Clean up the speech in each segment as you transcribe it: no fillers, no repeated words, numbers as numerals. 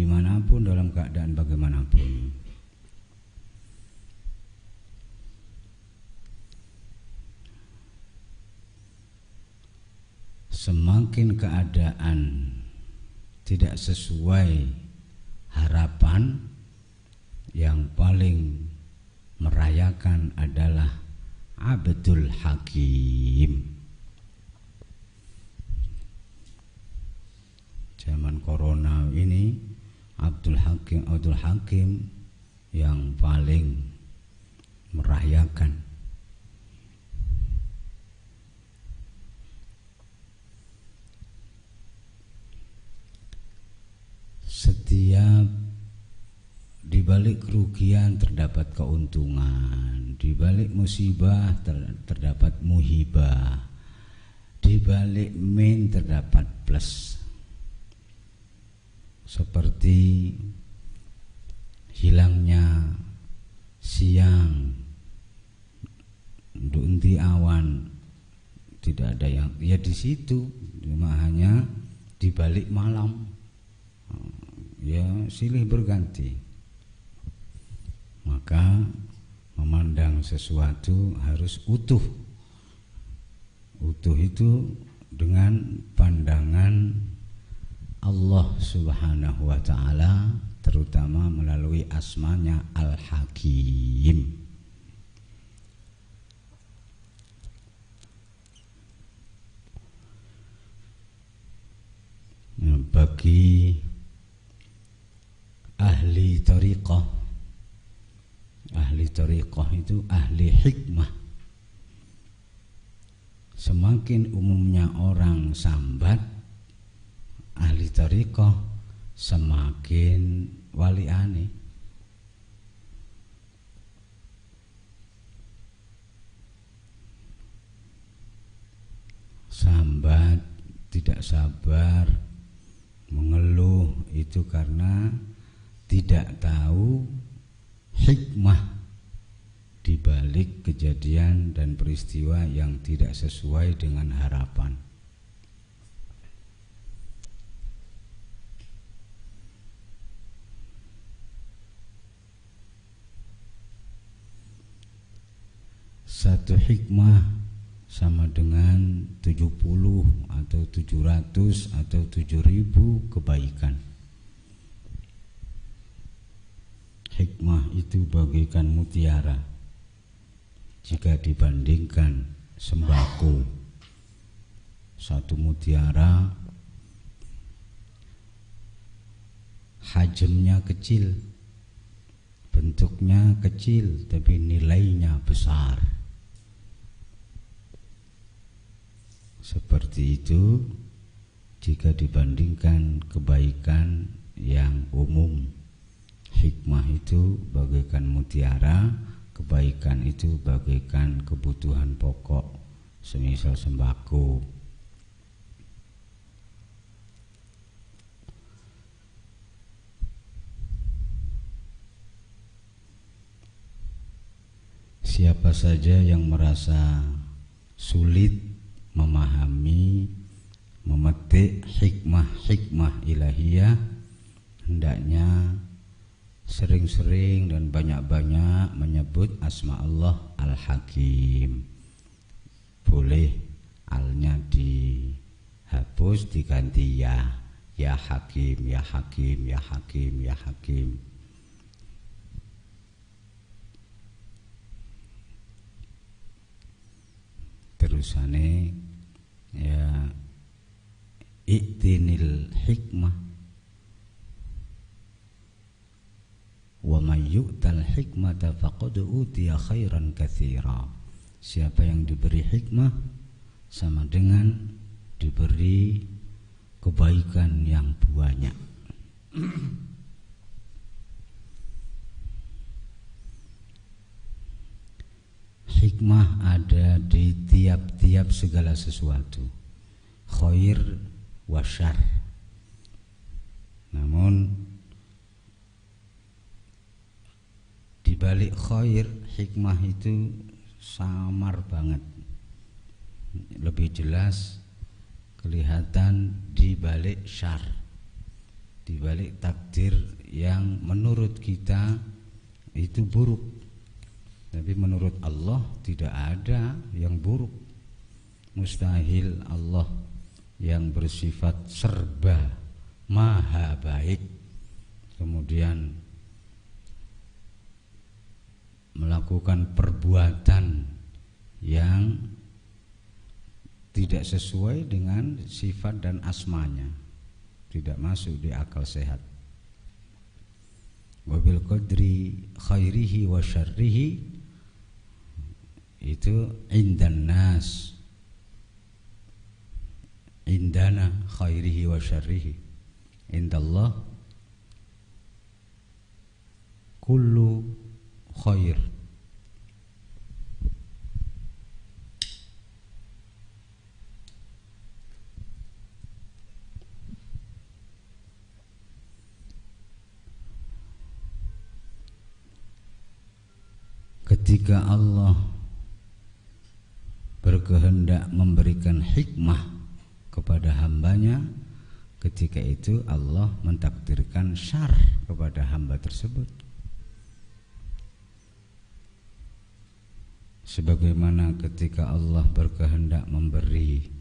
dimanapun, dalam keadaan bagaimanapun. Semakin keadaan tidak sesuai harapan, yang paling merayakan adalah Abdul Hakim. Zaman corona ini Abdul Hakim yang paling merayakan. Setiap di balik kerugian terdapat keuntungan, di balik musibah terdapat muhibah, di balik min terdapat plus. Seperti hilangnya siang, dunti awan, tidak ada yang ya di situ, cuma hanya di balik malam. Ya silih berganti. Maka memandang sesuatu harus utuh. Utuh itu dengan pandangan Allah Subhanahu wa ta'ala, terutama melalui asmanya Al-Hakim. Nah, bagi ahli tariqah itu ahli hikmah. Semakin umumnya orang sambat, ahli tariqah semakin waliane. Sambat, tidak sabar, mengeluh itu karena tidak tahu hikmah di balik kejadian dan peristiwa yang tidak sesuai dengan harapan. Satu hikmah sama dengan 70 atau 700 atau 7.000 kebaikan. Hikmah itu bagaikan mutiara jika dibandingkan sembako. Satu mutiara hajamnya kecil, bentuknya kecil, tapi nilainya besar. Seperti itu jika dibandingkan kebaikan yang umum. Hikmah itu bagaikan mutiara, kebaikan itu bagaikan kebutuhan pokok, semisal sembako. Siapa saja yang merasa sulit memahami, memetik hikmah ilahiyah, hendaknya sering-sering dan banyak-banyak menyebut asma Allah Al-Hakim. Boleh alnya dihapus, diganti ya Hakim, ya Hakim, ya Hakim, ya Hakim. Terusane ya i'tinil hikmah wa may yu'tal hikmata faqad utiya khairan katsira. Siapa yang diberi hikmah sama dengan diberi kebaikan yang banyak. Hikmah ada di tiap-tiap segala sesuatu, khair wa syarr. Namun di balik khair, hikmah itu samar banget. Lebih jelas kelihatan di balik syarr. di balik takdir yang menurut kita itu buruk. Tapi menurut Allah tidak ada yang buruk. Mustahil Allah yang bersifat serba maha baik kemudian melakukan perbuatan yang tidak sesuai dengan sifat dan asmanya, tidak masuk di akal sehat. Wabil qadri khairihi wa syarrihi itu indan nas, indana khairihi wa syarrihi, indallah kullu khair. Ketika Allah berkehendak memberikan hikmah kepada hambanya, ketika itu Allah mentakdirkan syar kepada hamba tersebut. Sebagaimana ketika Allah berkehendak memberi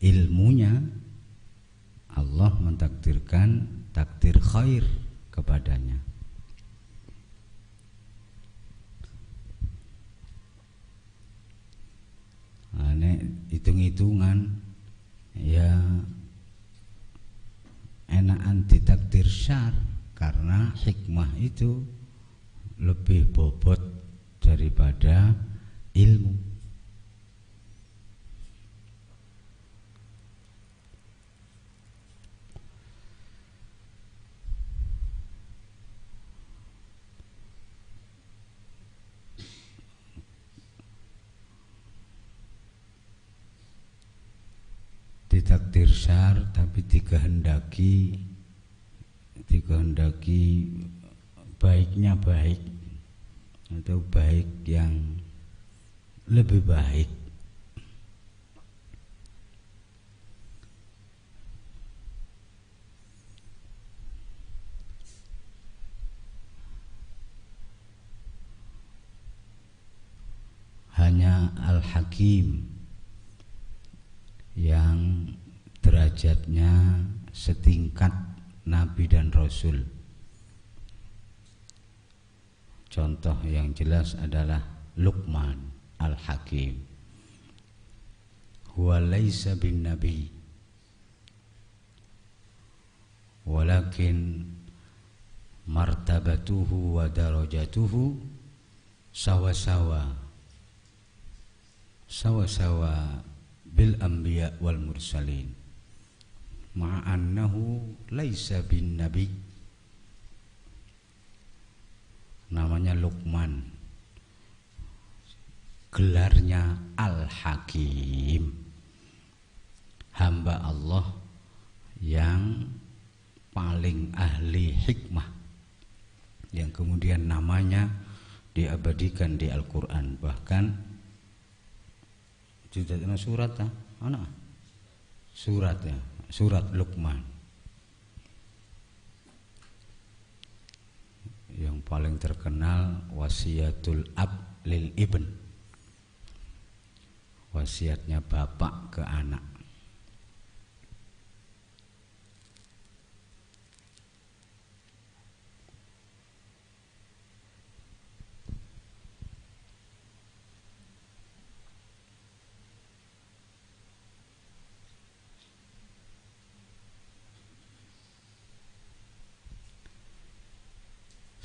ilmunya, Allah mentakdirkan takdir khair kepadanya. Hitung-hitungan ya enakan ditakdir syar karena hikmah itu lebih bobot daripada ilmu. Ditakdir syar tapi dikehendaki baiknya baik atau baik yang lebih baik. Hanya Al-Hakim yang derajatnya setingkat Nabi dan Rasul. Contoh yang jelas adalah Luqman Al-Hakim. Huwa laysa bin nabi walakin martabatuhu wa darajatuhu sawa-sawa bil anbiya wal mursalin ma'annahu laisa bin nabi. Namanya Luqman, gelarnya Al-Hakim, hamba Allah yang paling ahli hikmah, yang kemudian namanya diabadikan di Al-Quran. Bahkan judulnya surat surat Luqman yang paling terkenal wasiatul ab lil ibn, wasiatnya bapak ke anak.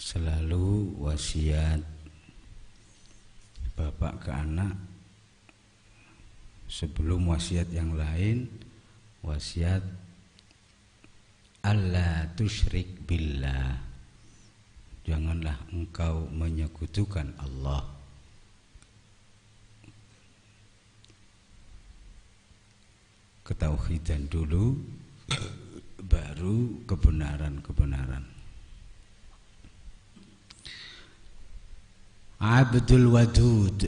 Selalu wasiat bapak ke anak sebelum wasiat yang lain, wasiat alla tusyrik billah, janganlah engkau menyekutukan Allah. Ketauhidan dulu, baru kebenaran-kebenaran. Abdul Wadud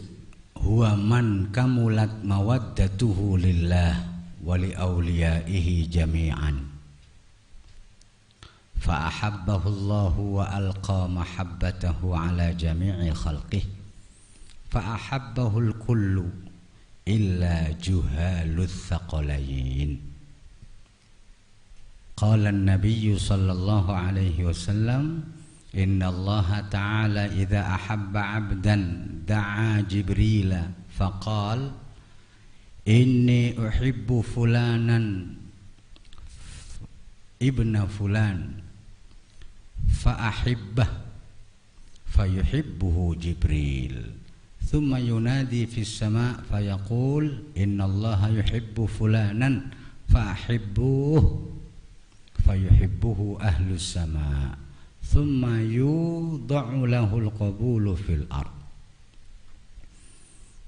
huwa man kamulat mawaddatuhu lillah wa li awliyaihi jami'an. Fa'ahabbahu Allahu wa alqa mahabbatahu ala jami'i khalqih. Fa'ahabbahu al-kullu illa juhaluth thaqalain. Qala an-nabiy sallallahu alaihi wasallam, inna Allah ta'ala idza ahabba 'abdan da'a Jibrila faqala inni uhibbu fulanan ibna fulan fa'ahibbah fayuhibbuhu Jibril thumma yunadi fis sama' fayaqul innallaha yuhibbu fulanan fa'ahibbuhu fayuhibbuhu ahlus sama' thumma yudha'u lahul qabulu fil ard.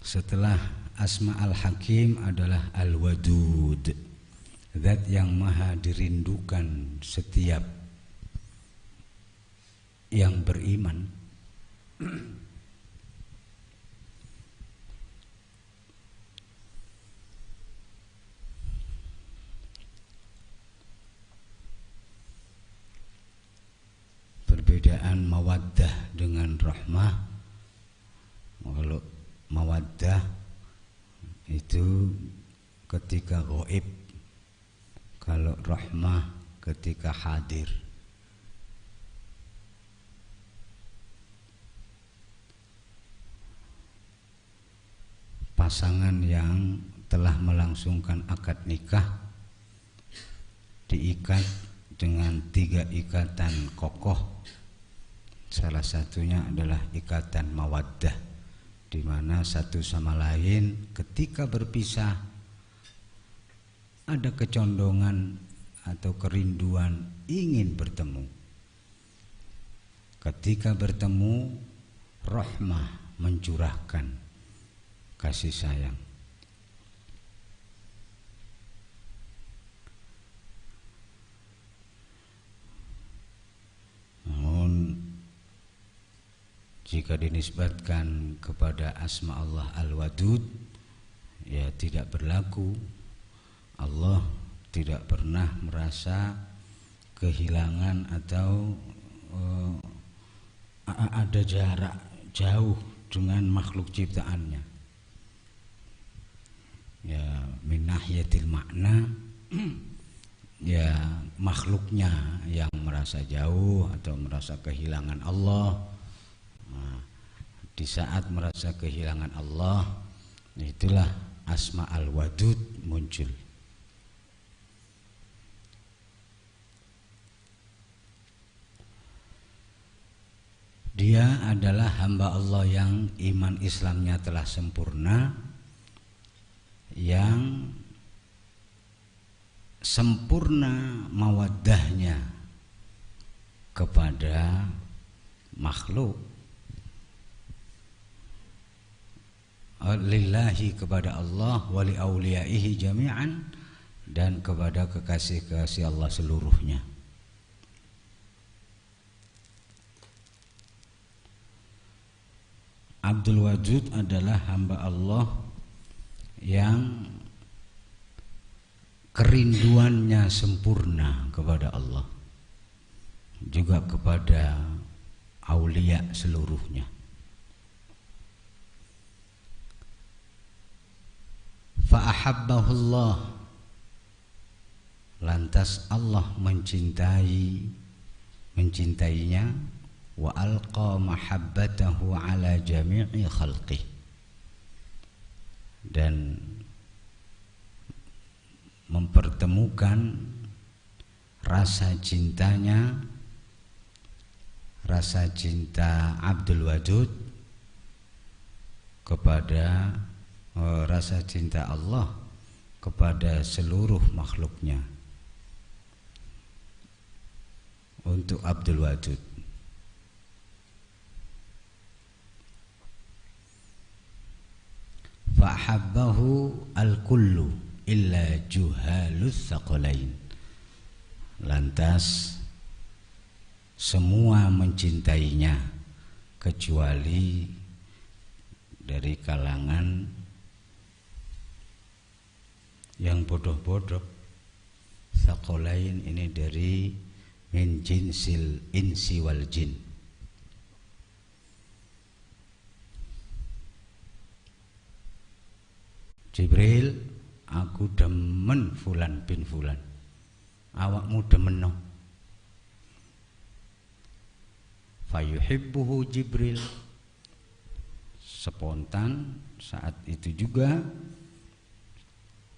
Setelah Asma al-Hakim adalah Al-Wadud, zat yang maha dirindukan setiap yang beriman. Perbedaan mawaddah dengan rahmah. Kalau mawaddah itu ketika gaib, kalau rahmah ketika hadir. Pasangan yang telah melangsungkan akad nikah diikat dengan 3 ikatan kokoh. Salah satunya adalah ikatan mawaddah, di mana satu sama lain ketika berpisah ada kecondongan atau kerinduan ingin bertemu. Ketika bertemu, rahmah mencurahkan kasih sayang. Namun jika dinisbatkan kepada asma Allah Al-Wadud, ya tidak berlaku. Allah tidak pernah merasa kehilangan atau ada jarak jauh dengan makhluk ciptaannya. Ya min nahiyatil makna, ya makhluknya yang merasa jauh atau merasa kehilangan Allah. Nah, di saat merasa kehilangan Allah, itulah Asma Al-Wadud muncul. Dia adalah hamba Allah yang iman Islamnya telah sempurna, yang sempurna mawaddahnya kepada makhluk, lillahi kepada Allah, wali auliyaihi jami'an, dan kepada kekasih-kekasih Allah seluruhnya. Abdul Wadud adalah hamba Allah yang kerinduannya sempurna kepada Allah, juga kepada aulia seluruhnya. Fa'ahabbahullah, lantas Allah mencintainya, wa alqa mahabbatahu ala jami'i khalqih, dan mempertemukan rasa cintanya, rasa cinta Abdul Wadud kepada rasa cinta Allah kepada seluruh makhluknya. Untuk Abdul Wadud, fa'habbahu al-kullu illa juhalus thaqalain, lantas semua mencintainya kecuali dari kalangan yang bodoh-bodoh. Thaqalain ini dari min jinsil insi wal jin. Jibril, aku demen fulan bin fulan. Awakmu demen no? Fayuhibbuhu Jibril. Spontan saat itu juga,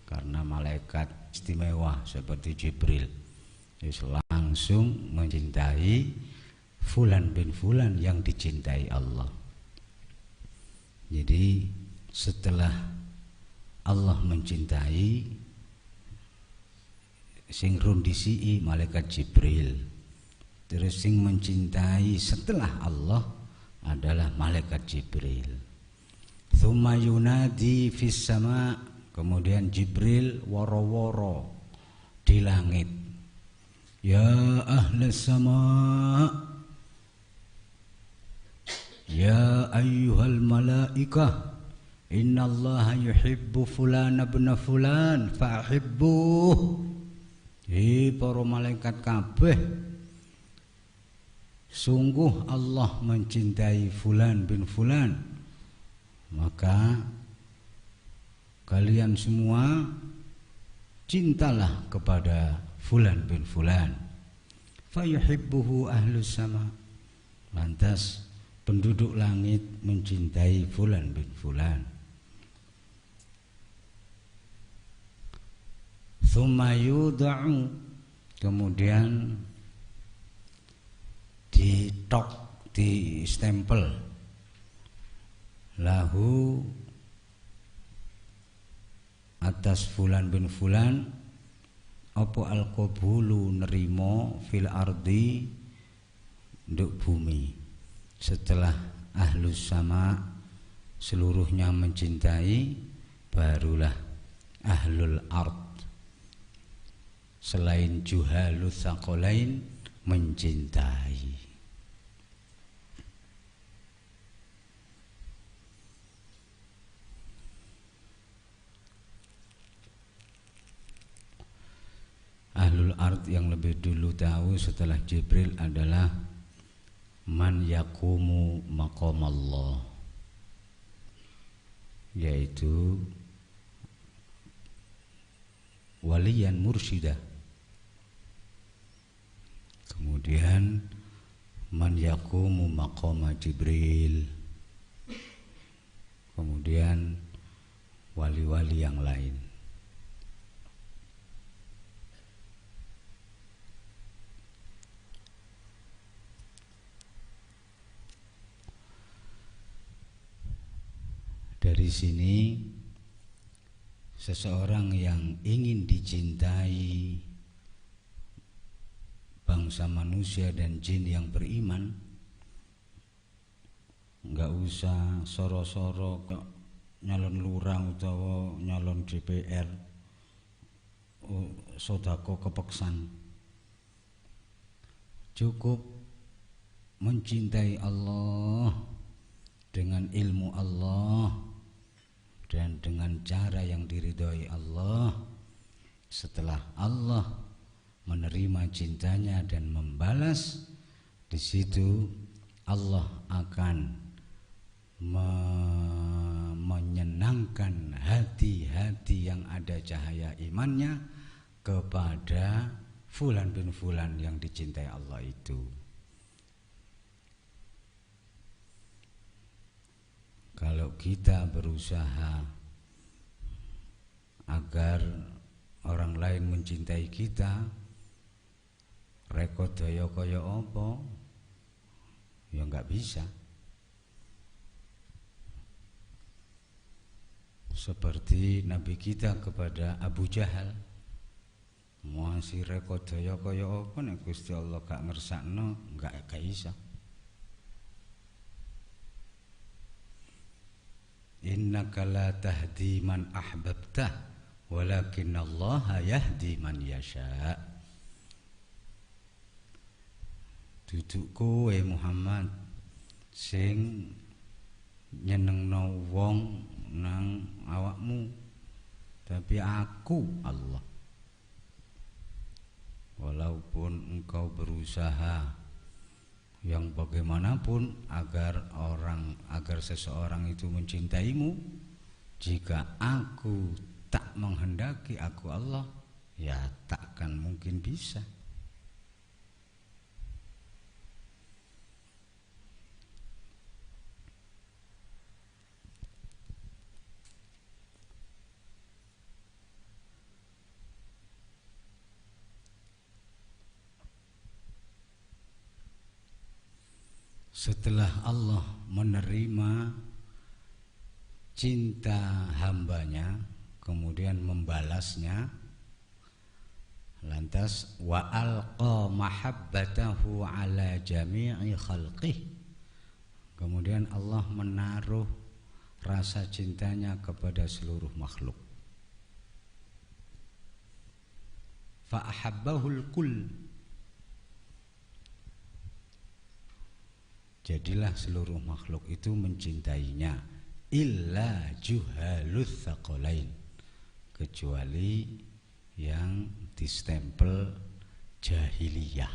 karena malaikat istimewa seperti Jibril langsung mencintai fulan bin fulan yang dicintai Allah. Jadi setelah Allah mencintai, sing rundisi malaikat Jibril, terus sing mencintai setelah Allah adalah malaikat Jibril. Tsumma yunadi fis sama, kemudian Jibril woro-woro di langit, ya ahlas sama, ya ayyuhal malaikah, innallaha yuhibbu fulana bin fulan fa'hibbuh. Para malaikat kabeh, sungguh Allah mencintai fulan bin fulan, maka kalian semua cintalah kepada fulan bin fulan. Fayuhibbuhu ahlus sama, lantas penduduk langit mencintai fulan bin fulan. Tsumma yud'u, kemudian ditok, di stempel, lahu atas fulan bin fulan apa al-qabulu nerimo fil ardi, nduk bumi. Setelah ahlus sama seluruhnya mencintai, barulah ahlul ard selain juhalus tsaqalain mencintai. Ahlul ard yang lebih dulu tahu setelah Jibril adalah man yaqumu maqam Allah, yaitu waliyan mursyidah. Kemudian man yaqumu maqama Jibril, kemudian wali-wali yang lain. Dari sini seseorang yang ingin dicintai bangsa manusia dan jin yang beriman, enggak usah soro-soro nyalon lurah utawa nyalon DPR, sodako kepeksan. Cukup mencintai Allah dengan ilmu Allah dan dengan cara yang diridhoi Allah. Setelah Allah menerima cintanya dan membalas, di situ Allah akan menyenangkan hati-hati yang ada cahaya imannya kepada fulan bin fulan yang dicintai Allah itu. Kalau kita berusaha agar orang lain mencintai kita, rekod daya kaya apa, ya enggak bisa. Seperti Nabi kita kepada Abu Jahal, masih rekod daya kaya apa nek Gusti Allah gak ngersakno, enggak bisa. Innaka la tahdi man ahbabta walakinallaha yahdi man yasha. Duduk kowe Muhammad sing nyenengno wong nang awakmu, tapi aku Allah. walaupun engkau berusaha yang bagaimanapun agar seseorang itu mencintaimu, jika aku tak menghendaki, aku Allah, ya takkan mungkin bisa. Setelah Allah menerima cinta hambanya, kemudian membalasnya, lantas wa alqa mahabbatahu ala jami'i khalqih, kemudian Allah menaruh rasa cintanya kepada seluruh makhluk. Fa ahabbahul kull, jadilah seluruh makhluk itu mencintainya, illa juhaluts tsaqalain, kecuali yang distempel jahiliyah,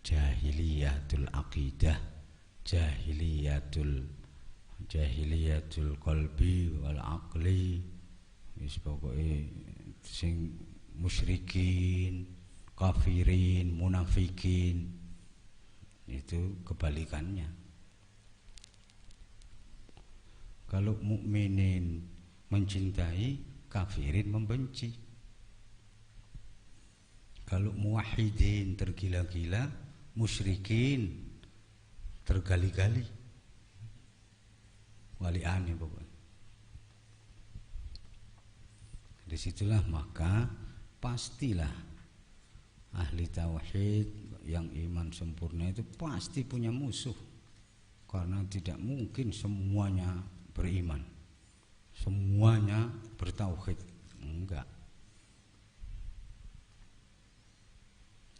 jahiliyatul aqidah, jahiliyatul qalbi wal aqli, wis pokoke sing musyrikin, kafirin, munafikin, itu kebalikannya. Kalau mukminin mencintai, kafirin membenci. Kalau muwahhidin tergila-gila, musyrikin tergali-gali. Waliane pokoknya. Disitulah maka pastilah ahli tauhid yang iman sempurna itu pasti punya musuh, karena tidak mungkin semuanya beriman, semuanya bertauhid. Enggak.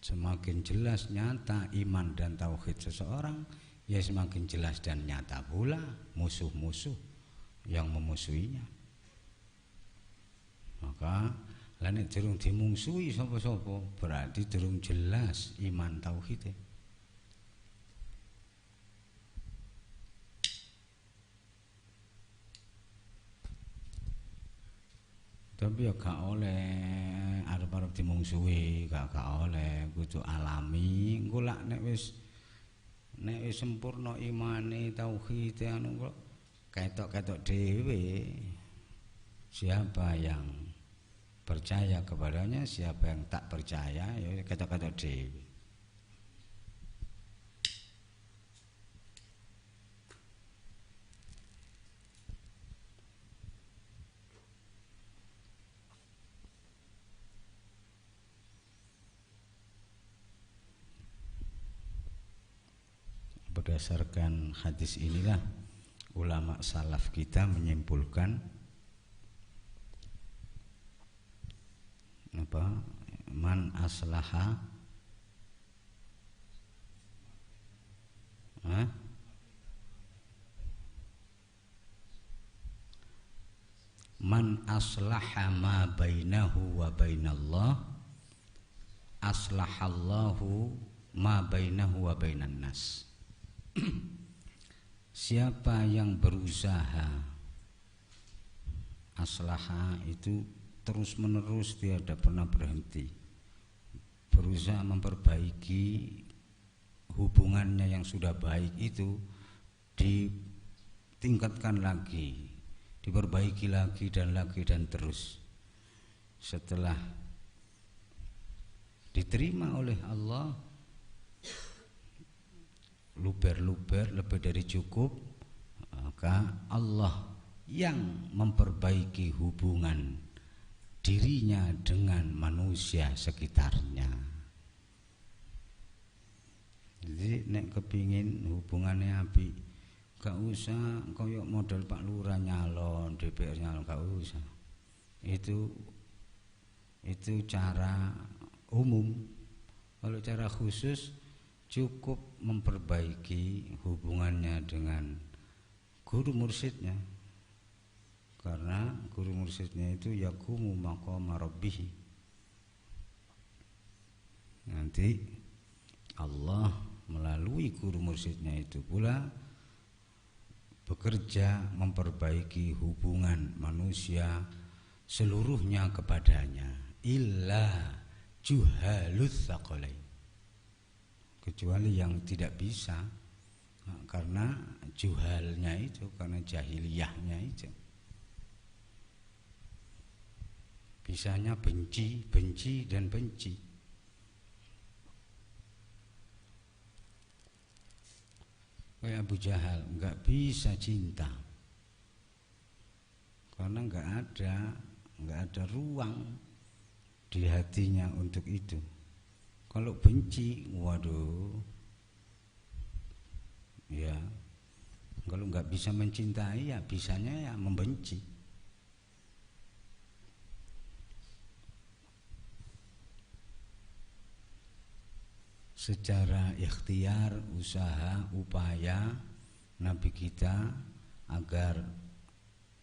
Semakin jelas nyata iman dan tauhid seseorang, ya semakin jelas dan nyata pula musuh-musuh yang memusuhinya. Maka lan nek durung dimungsuhi sapa-sapa, berarti durung jelas iman tauhid. Tapi ya gak oleh arep-arep dimungsuhi, gak oleh, kudu alami. Engko lak nek wis sempurna imane tauhid anu kok ketok-ketok dhewe siapa yang percaya kepadanya, siapa yang tak percaya, ya ketok-ketok dhewe. Berdasarkan hadis inilah ulama salaf kita menyimpulkan man aslaha man aslaha ma bainahu wa bainallah aslahallahu ma bainahu wa bainan nas. Siapa yang berusaha, aslaha itu terus menerus, tidak pernah berhenti, berusaha memperbaiki hubungannya yang sudah baik itu, ditingkatkan lagi, diperbaiki lagi dan terus. Setelah diterima oleh Allah, luber-luber lebih dari cukup, maka Allah yang memperbaiki hubungan dirinya dengan manusia sekitarnya. Jadi nek kepingin hubungannya apik, gak usah koyok model Pak Lurah nyalon, DPR nyalon, gak usah. Itu cara umum. Kalau cara khusus, cukup memperbaiki hubungannya dengan guru mursyidnya, karena guru mursyidnya itu yaqumu maqama rabbih, Nanti Allah melalui guru mursyidnya itu pula bekerja memperbaiki hubungan manusia seluruhnya kepadanya, illa juhalus tsaqalain, kecuali yang tidak bisa karena juhalnya itu, karena jahiliyahnya itu. Bisanya benci, benci dan benci. Kayak Abu Jahal nggak bisa cinta karena nggak ada ruang di hatinya untuk itu. Kalau benci, waduh, ya kalau nggak bisa mencintai ya bisanya ya membenci. Secara ikhtiar, usaha, upaya Nabi kita agar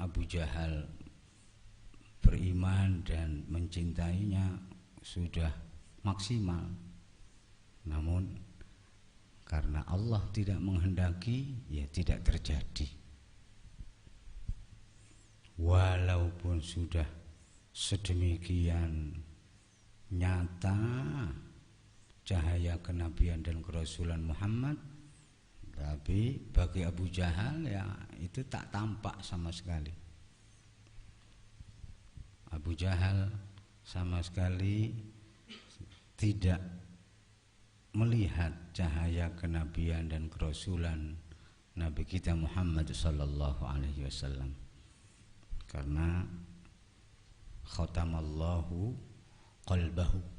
Abu Jahal beriman dan mencintainya sudah maksimal. Namun karena Allah tidak menghendaki, ya tidak terjadi. Walaupun sudah sedemikian nyata cahaya kenabian dan kerasulan Muhammad, tapi bagi Abu Jahal ya itu tak tampak sama sekali. Abu Jahal sama sekali tidak melihat cahaya kenabian dan kerasulan Nabi kita Muhammad sallallahu alaihi wasallam, karena khatamallahu qalbahu,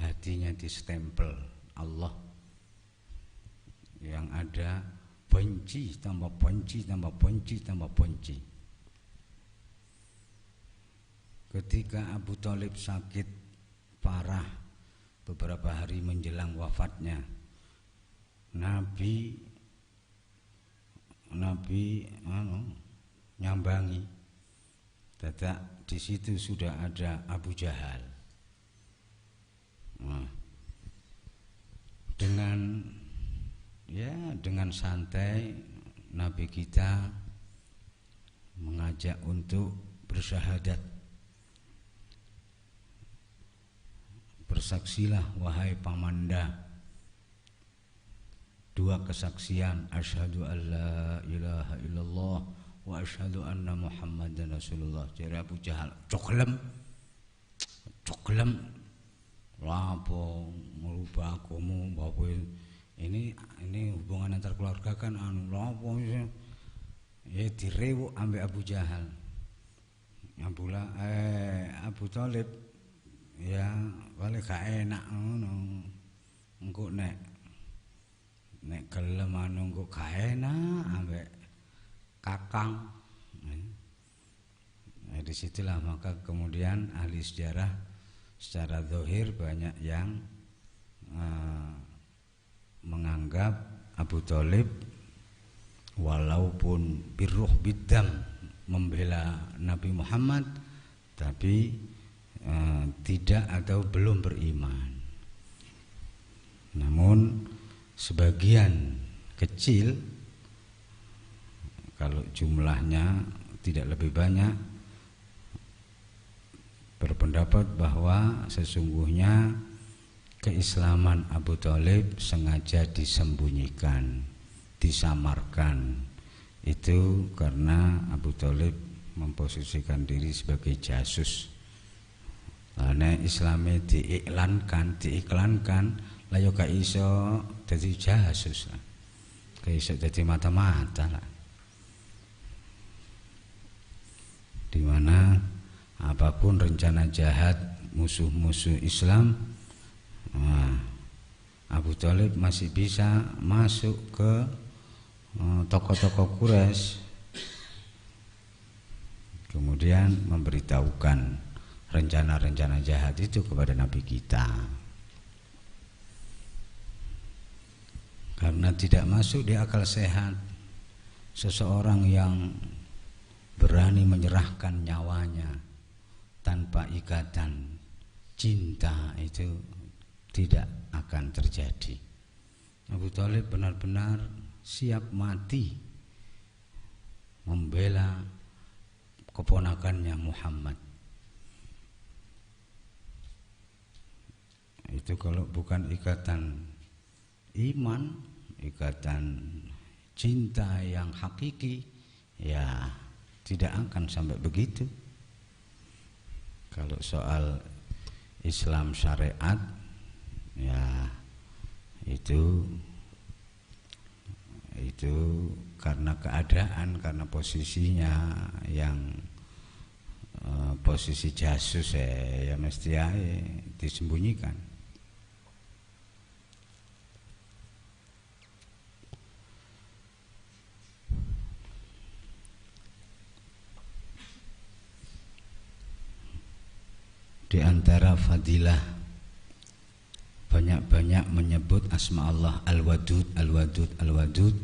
hatinya distempel Allah, yang ada benci tambah benci tambah benci tambah benci. Ketika Abu Thalib sakit parah beberapa hari menjelang wafatnya, Nabi nyambangi, dadak di situ sudah ada Abu Jahal. Nah, dengan santai Nabi kita mengajak untuk bersyahadat. Bersaksilah wahai pamanda, dua kesaksian, asyhadu alla ilaha illallah wa asyhadu anna muhammadan rasulullah. Jadi Abu Jahal coklem lapo merubah agama, bahwa ini hubungan antar keluarga kan lapo ya direwuk ambek Abu Jahal. Abu Thalib ya wale gak enak ngono, engko nek gelem engko gak enak ambek kakang. Nah, disitulah maka kemudian ahli sejarah secara zahir banyak yang menganggap Abu Thalib walaupun birruh bidam membela Nabi Muhammad, tapi tidak atau belum beriman. Namun sebagian kecil, kalau jumlahnya tidak lebih banyak, berpendapat bahwa sesungguhnya keislaman Abu Thalib sengaja disembunyikan, disamarkan. Itu karena Abu Thalib memposisikan diri sebagai jasus. Karena Islamnya diiklankan, layo gak iso dadi jasus lah, gak iso dadi mata-mata lah. Dimana apapun rencana jahat musuh-musuh Islam, Abu Thalib masih bisa masuk ke tokoh-tokoh Quraisy, kemudian memberitahukan rencana-rencana jahat itu kepada Nabi kita. Karena tidak masuk di akal sehat seseorang yang berani menyerahkan nyawanya tanpa ikatan cinta itu tidak akan terjadi. Abu Thalib benar-benar siap mati membela keponakannya Muhammad. Itu kalau bukan ikatan iman, ikatan cinta yang hakiki, ya tidak akan sampai begitu. Kalau soal Islam syariat, ya itu karena keadaan, karena posisinya yang posisi jasus ya mesti disembunyikan. Di antara fadilah banyak-banyak menyebut asma Allah Al-Wadud, Al-Wadud, Al-Wadud.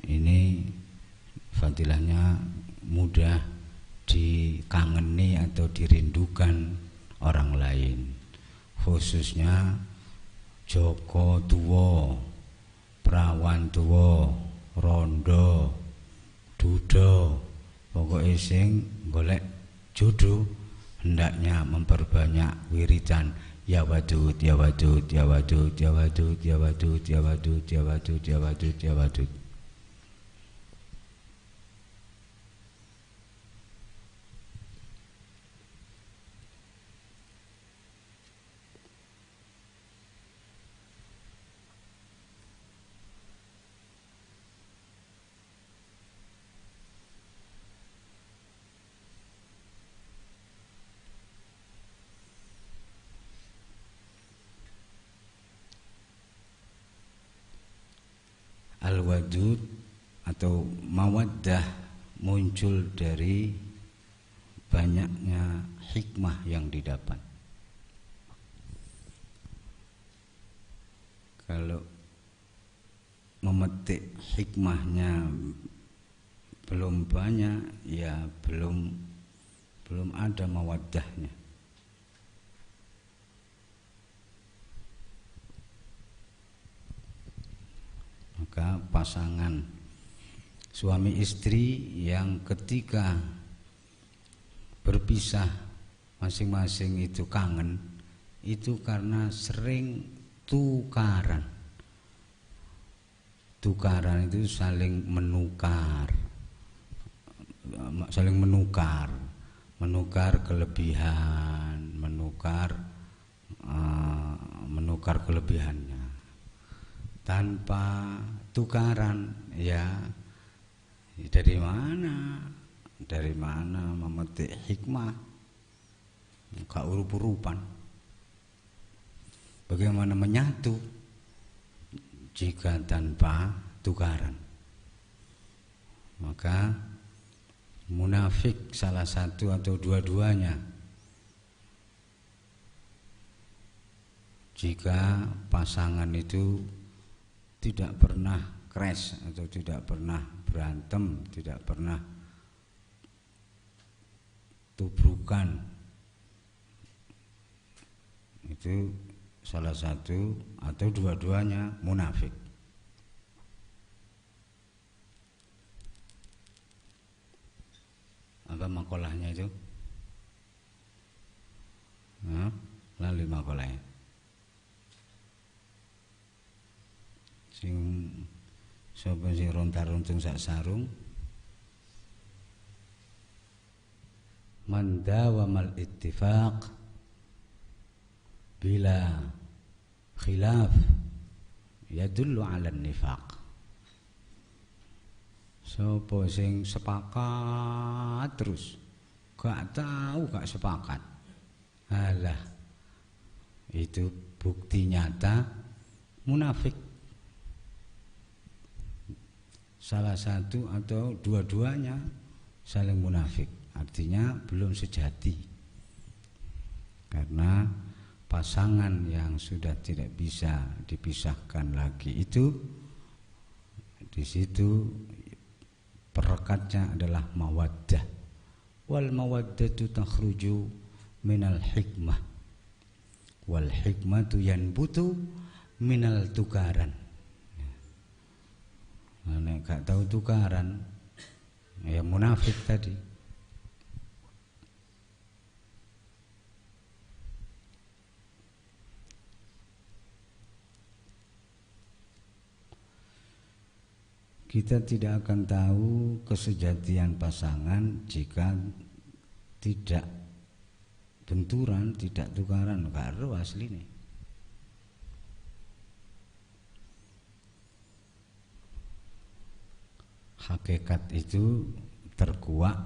Ini fadilahnya mudah dikangeni atau dirindukan orang lain, khususnya Joko Tuwo, Prawan Tuwo, Rondo, Dudo, pokoknya sing golek jodoh hendaknya memperbanyak wiridan ya wadud, ya wadud, ya wadud, ya wadud, ya wadud, ya wadud, ya wadud, ya wadud, ya wadud. Al-Wadud atau mawaddah muncul dari banyaknya hikmah yang didapat. Kalau memetik hikmahnya belum banyak, ya belum ada mawaddahnya. Maka pasangan suami istri yang ketika berpisah masing-masing itu kangen, itu karena sering tukaran. Tukaran itu saling menukar kelebihan, menukar kelebihannya. Tanpa tukaran, ya dari mana memetik hikmah? Gak urup-urupan. Bagaimana menyatu jika tanpa tukaran? Maka munafik salah satu atau dua-duanya, jika pasangan itu tidak pernah crash atau tidak pernah berantem, tidak pernah tubrukan, itu salah satu atau dua-duanya munafik. Apa makolahnya itu? Lalu makolahnya sing sapa sing rontar-runtung sak sarung, man dawamal ittifaq bila khilaf yadullu ala nifaq. Sapa sing sepakat terus gak tahu gak sepakat, alah itu bukti nyata munafik. Salah satu atau dua-duanya saling munafik, artinya belum sejati. Karena pasangan yang sudah tidak bisa dipisahkan lagi itu, di situ perekatnya adalah mawaddah. Wal mawaddatu takhruju minal hikmah. wal hikmatu yanbutu minal tukaran. Nek gak tahu tukaran ya munafik tadi. Kita tidak akan tahu kesejatian pasangan jika tidak benturan, tidak tukaran, karo asli nih. Hakikat itu terkuak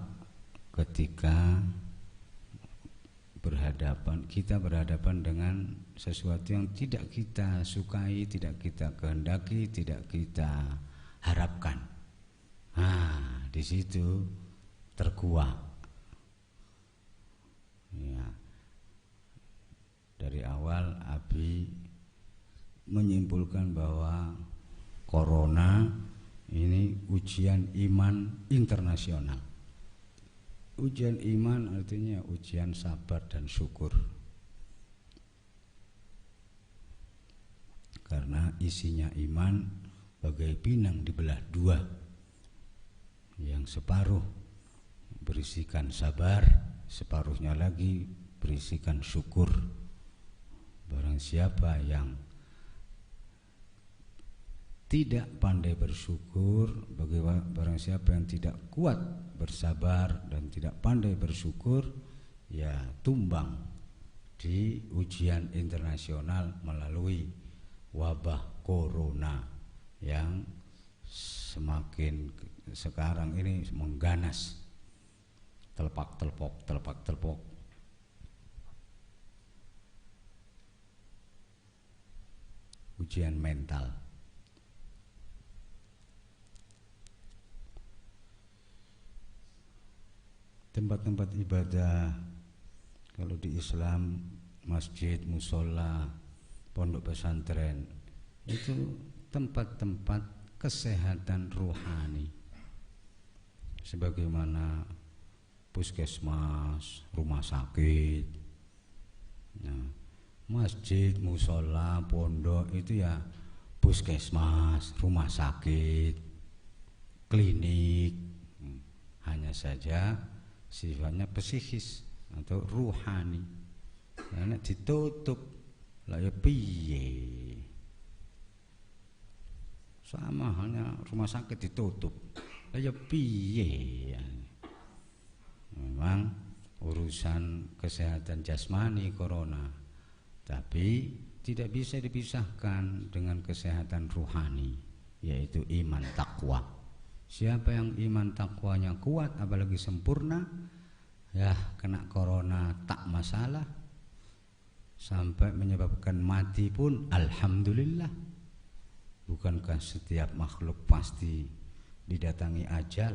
ketika kita berhadapan dengan sesuatu yang tidak kita sukai, tidak kita kehendaki, tidak kita harapkan. Nah, di situ terkuak. Ya. Dari awal Abi menyimpulkan bahwa corona ini ujian iman internasional. Ujian iman artinya ujian sabar dan syukur. Karena isinya iman bagai pinang dibelah dua, yang separuh berisikan sabar, separuhnya lagi berisikan syukur. Barang siapa yang tidak pandai bersyukur, barang siapa yang tidak kuat bersabar dan tidak pandai bersyukur, ya tumbang di ujian internasional melalui wabah corona yang semakin sekarang ini mengganas, telpak-telpok. Ujian mental. Tempat-tempat ibadah kalau di Islam, masjid, musola, pondok pesantren, itu tempat-tempat kesehatan rohani, sebagaimana puskesmas, rumah sakit. Nah, masjid, musola, pondok itu ya puskesmas, rumah sakit, klinik. Hanya saja sifatnya psikis atau ruhani. Karena ditutup lah ya piye. Sama halnya rumah sakit ditutup. Lah ya piye. Memang urusan kesehatan jasmani corona, tapi tidak bisa dipisahkan dengan kesehatan ruhani, yaitu iman takwa. Siapa yang iman takwanya kuat apalagi sempurna, ya kena corona tak masalah, sampai menyebabkan mati pun alhamdulillah. Bukankah setiap makhluk pasti didatangi ajal?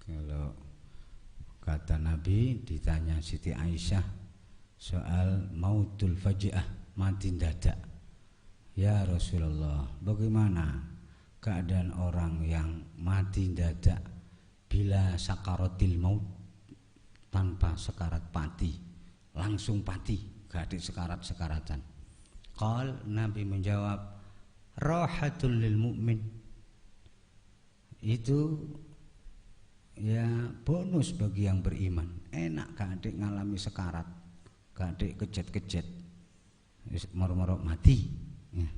Kalau kata Nabi, ditanya Siti Aisyah soal mautul faji'ah, mati mendadak. Ya Rasulullah, bagaimana keadaan orang yang mati mendadak bila sakaratil maut, tanpa sekarat pati, langsung pati, gak ada sekarat-sekaratan. Qal, Nabi menjawab, rahatul lil mu'min. Itu ya bonus bagi yang beriman. Enak gak ada ngalami sekarat, gak ada kejet-kejet, moro-moro mati. Ya.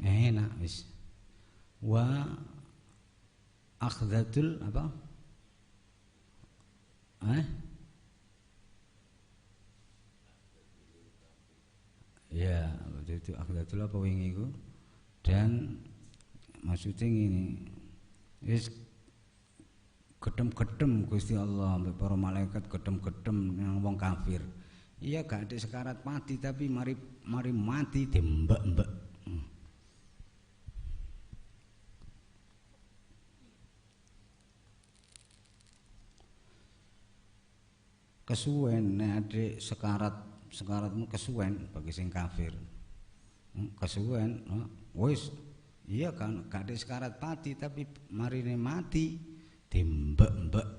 Enak wis. Wa akhdatul apa? Ya, waktu itu akhdatul apa wingi iku? Dan maksudnya ngene. Wis gedem-gedem Gusti Allah ambek para malaikat, gedem-gedem nang wong kafir. Iya gak ada sekarat mati, tapi mari mati dembek-mbek. Kesuwen nek adik sekaratmu kesuwen bagi sing kafir. Kesuwen wis iya kan gak ada sekarat mati, tapi marine mati dembek-mbek.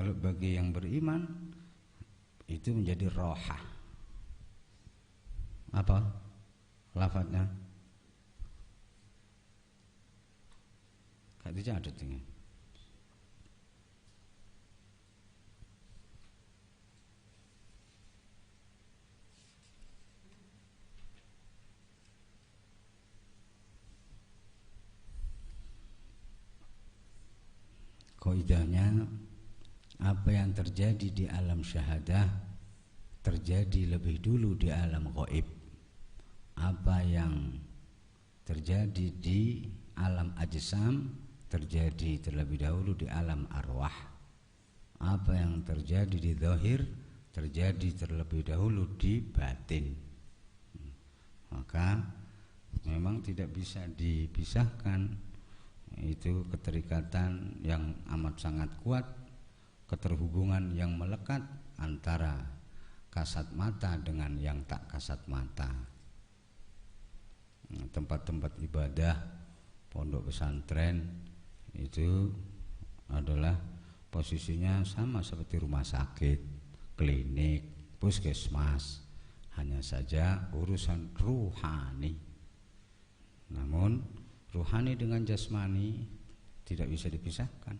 Kalau bagi yang beriman itu menjadi rohah. Apa lafadznya? Gak dicatat ini. Kaidahnya, apa yang terjadi di alam syahadah terjadi lebih dulu di alam gaib. Apa yang terjadi di alam ajsam terjadi terlebih dahulu di alam arwah. Apa yang terjadi di zahir terjadi terlebih dahulu di batin. Maka memang tidak bisa dipisahkan. Itu keterikatan yang amat sangat kuat, keterhubungan yang melekat antara kasat mata dengan yang tak kasat mata. Tempat-tempat ibadah, pondok pesantren itu adalah posisinya sama seperti rumah sakit, klinik, puskesmas, hanya saja urusan ruhani. Namun ruhani dengan jasmani tidak bisa dipisahkan.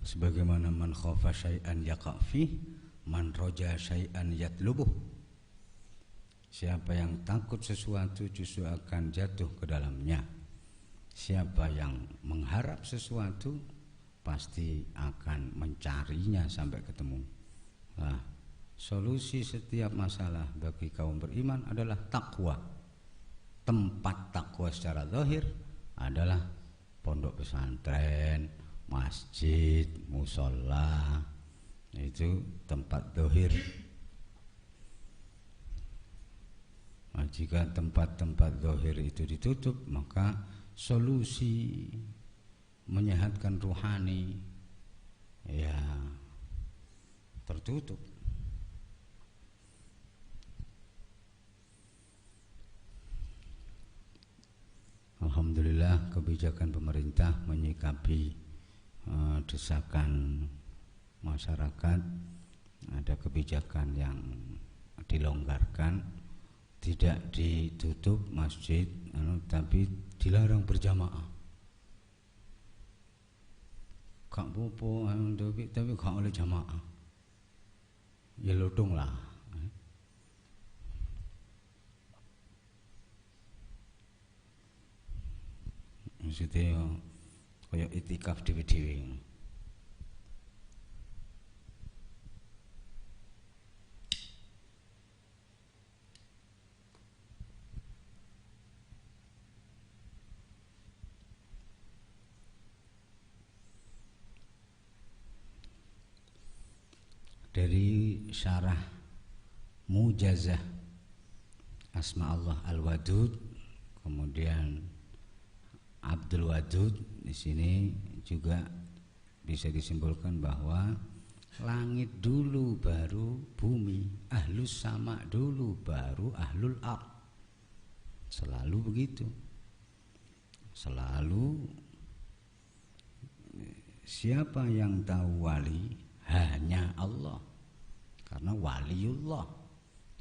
Sebagaimana man khafa syai'an yaqa' fih, man roja syai'an yatlubuh. Siapa yang takut sesuatu justru akan jatuh ke dalamnya. Siapa yang mengharap sesuatu pasti akan mencarinya sampai ketemu. Nah, solusi setiap masalah bagi kaum beriman adalah takwa. Tempat takwa secara zahir adalah pondok pesantren, masjid, musola, itu tempat zahir. Nah, jika tempat-tempat zahir itu ditutup, maka solusi menyehatkan ruhani ya tertutup. Alhamdulillah, kebijakan pemerintah menyikapi desakan masyarakat, ada kebijakan yang dilonggarkan, tidak ditutup masjid, tapi dilarang berjamaah. Gak popo, tapi gak oleh jamaah. Ya lodong lah. Maksudnya kayak itikaf dewe-dewe. Dari syarah Mujazah Asma Allah Al-Wadud, kemudian Abdul Wadud, di sini juga bisa disimpulkan bahwa langit dulu baru bumi, ahlus sama dulu baru ahlul ard. Selalu begitu. Selalu siapa yang tahu wali hanya Allah. Karena waliullah,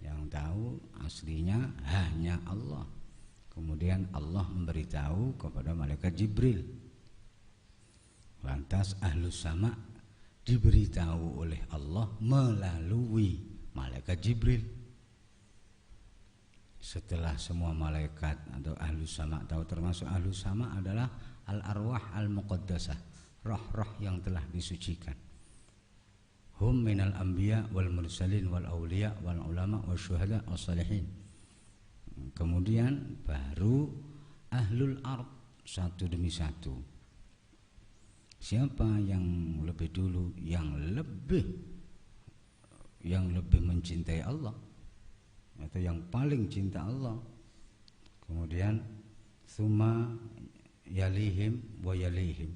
yang tahu aslinya hanya Allah. Kemudian Allah memberitahu kepada malaikat Jibril. Lantas ahlus sama diberitahu oleh Allah melalui malaikat Jibril. Setelah semua malaikat atau ahlus sama tahu, termasuk ahlus sama adalah al-arwah al-muqaddasah, roh-roh yang telah disucikan. Hum minal anbiya wal mursalin wal awliya wal ulama wal syuhada wal salihin. Kemudian baru ahlul ard satu demi satu. Siapa yang lebih dulu, yang lebih mencintai Allah, atau yang paling cinta Allah. Kemudian summa yalihim wa yalihim.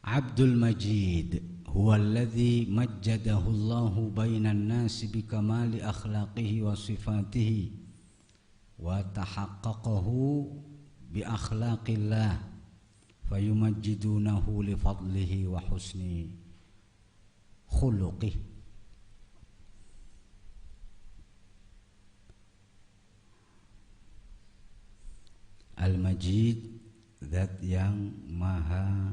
Abdul Majid huwa alladhi majjadahu Allahu bainan nasi bikamali akhlaqihi wa sifatihi wa tahaqqaqahu bi akhlaqillah fayumajjidunahu li fadlihi wa husni khuluqihi. Al-Majid, zat yang maha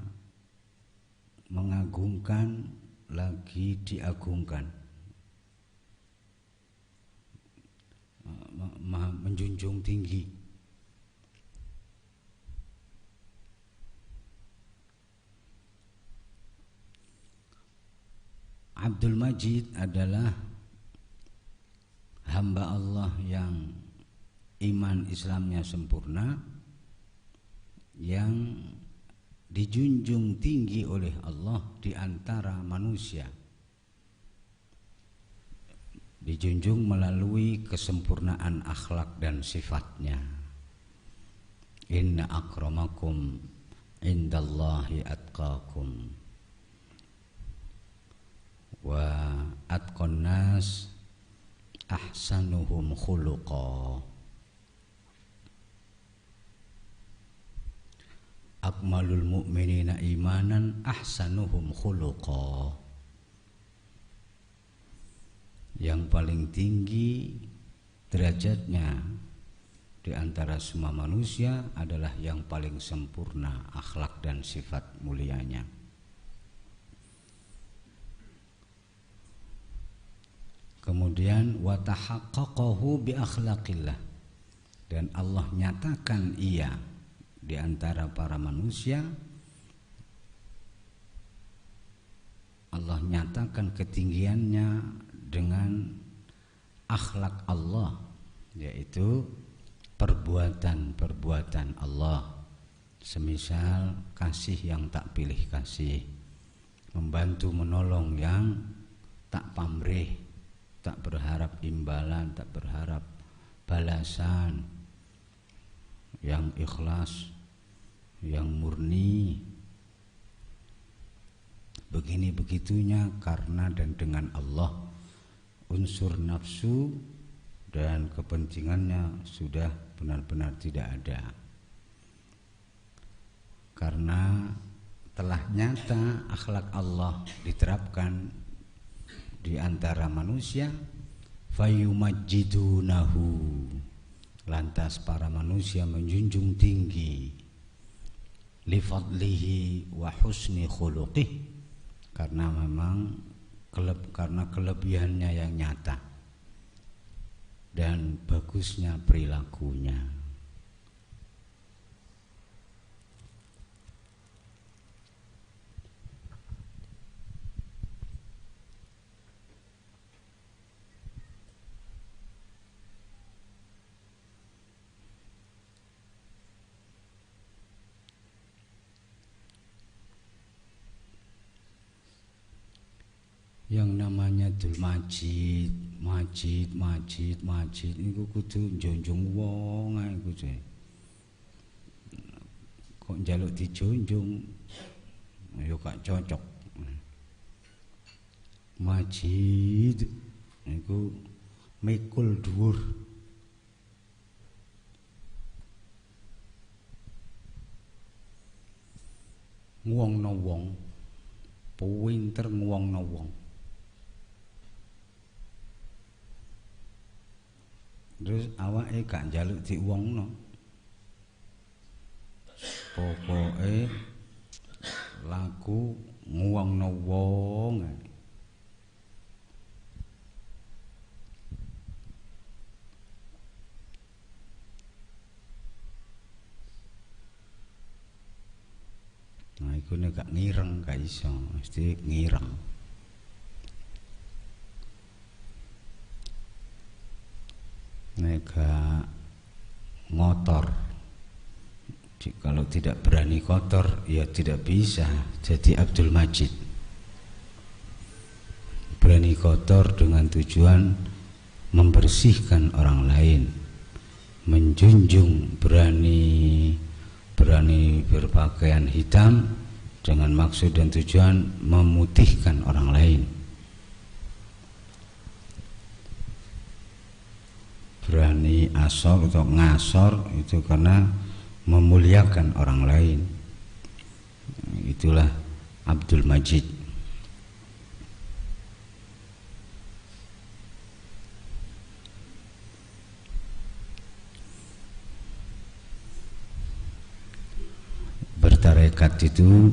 mengagungkan lagi diagungkan, maha menjunjung tinggi. Abdul Majid adalah hamba Allah yang iman Islamnya sempurna, yang dijunjung tinggi oleh Allah di antara manusia, dijunjung melalui kesempurnaan akhlak dan sifatnya. Inna akramakum indallahi atqakum wa atqan nas ahsanuhum khuluqa. Akmalul mu'minina imanan ahsanuhum khuluqa. Yang paling tinggi derajatnya di antara semua manusia adalah yang paling sempurna akhlak dan sifat mulianya. Kemudian wa tahaqqaqahu bi akhlaqillah, dan Allah nyatakan ia di antara para manusia, Allah nyatakan ketinggiannya dengan akhlak Allah, yaitu perbuatan-perbuatan Allah, semisal kasih yang tak pilih kasih, membantu menolong yang tak pamrih, tak berharap imbalan, tak berharap balasan, yang ikhlas, yang murni. Begini begitunya karena dan dengan Allah, unsur nafsu dan kepentingannya sudah benar-benar tidak ada. Karena telah nyata akhlak Allah diterapkan di antara manusia, fayumajjidunahu, lantas para manusia menjunjung tinggi li fadlihi wa husni khuluqih, karena memang karena kelebihannya yang nyata dan bagusnya perilakunya. Yang namanya Abdul Majid niku kudu njunjung wong ae kudu. Kok njaluk dijunjung ya gak cocok. Majid niku mikul dhuwur. Nguwongno wong, pinter nguwongno wong. Terus awake gak njaluk diuwongno, pokoke laku nguwongno wong. Nah iku nek gak ngireng gak iso, mesti ngireng. Nek ngotor Kalau tidak berani kotor, ya tidak bisa jadi Abdul Majid. Berani kotor dengan tujuan membersihkan orang lain, menjunjung berani berpakaian hitam dengan maksud dan tujuan memutihkan orang lain. Berani asor atau ngasor itu karena memuliakan orang lain. Itulah Abdul Majid. Bertarekat itu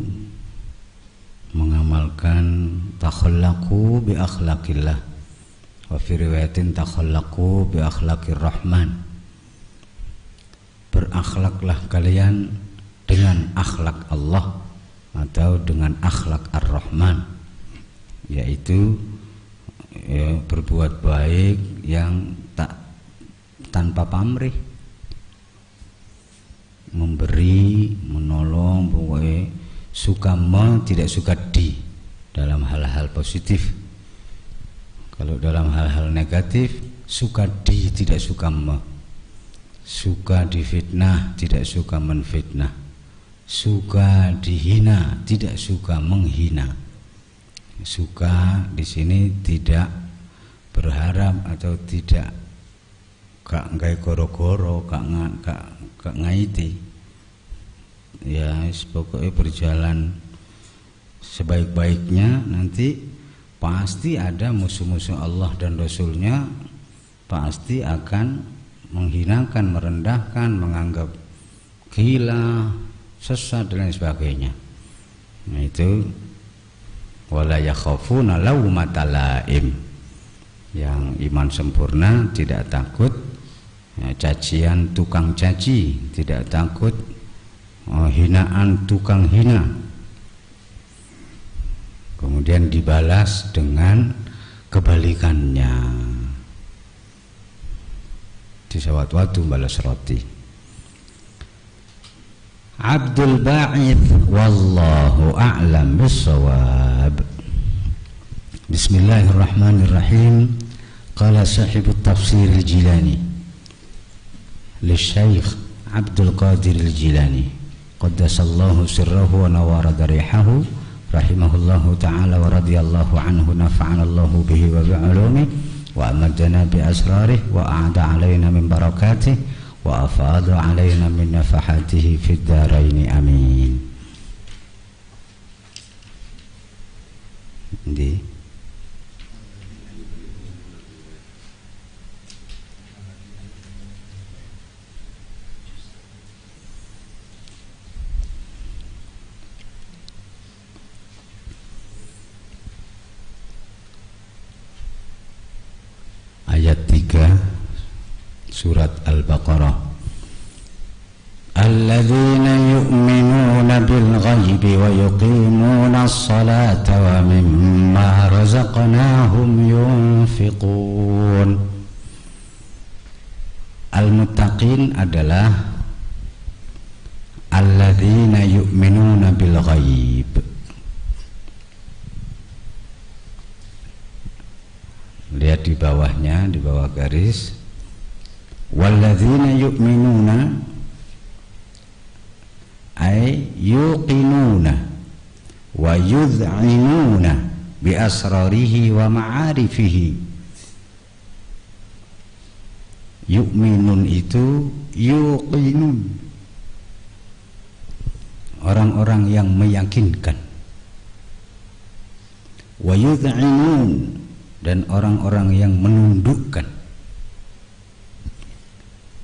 mengamalkan takhallaqu bi akhlaqillah, wa fi riwayatin takhallaqu bi akhlaqir rahman. Berakhlaklah kalian dengan akhlak Allah atau dengan akhlak Ar-Rahman, yaitu ya, berbuat baik yang tanpa pamrih, memberi, menolong, pokoknya suka tidak suka di dalam hal-hal positif. Kalau dalam hal-hal negatif, suka di tidak suka suka difitnah tidak suka menfitnah, suka dihina tidak suka menghina. Suka di sini tidak berharap atau tidak gak ngai goro-goro, gak ngaiti. Ya pokoknya berjalan sebaik-baiknya. Nanti pasti ada musuh-musuh Allah dan Rasulnya, pasti akan menghinakan, merendahkan, menganggap gila, sesat dan lain sebagainya. Nah itu wala yakhafuna laumata laim. Yang iman sempurna tidak takut ya, cacian tukang caci, tidak takut hinaan tukang hina. Kemudian dibalas dengan kebalikannya. Disawat-watu balas roti. Abdul Ba'id wallahu a'lam bissawab. Bismillahirrahmanirrahim. Qala sahibut tafsir al-Jilani Lisyaikh Abdul Qadir al-Jilani qaddasallahu sirrahu wa nawara darihahu rahimahullahu ta'ala wa radiyallahu anhu, nafa'anallahu bihi wa bi'ulumi wa amadana bi asrarih wa a'ada alaina min barakatih wa afada alaina min nafahatihi fid daraini amin. Di ayat 3 surat Al-Baqarah. Alladzina yu'minuna bil ghaibi wa yuqimuna as-salata wa mimma razaqnahum yunfiqun. Al-muttaqin adalah alladzina yu'minuna bil ghaib. Lihat di bawahnya, di bawah garis, walladzina yu'minuna ay yuqinuna wa yud'inuna bi asrarihi wa ma'arifihi. Yu'minun itu yuqinun, orang-orang yang meyakinkan. Wa yud'inun, dan orang-orang yang menundukkan.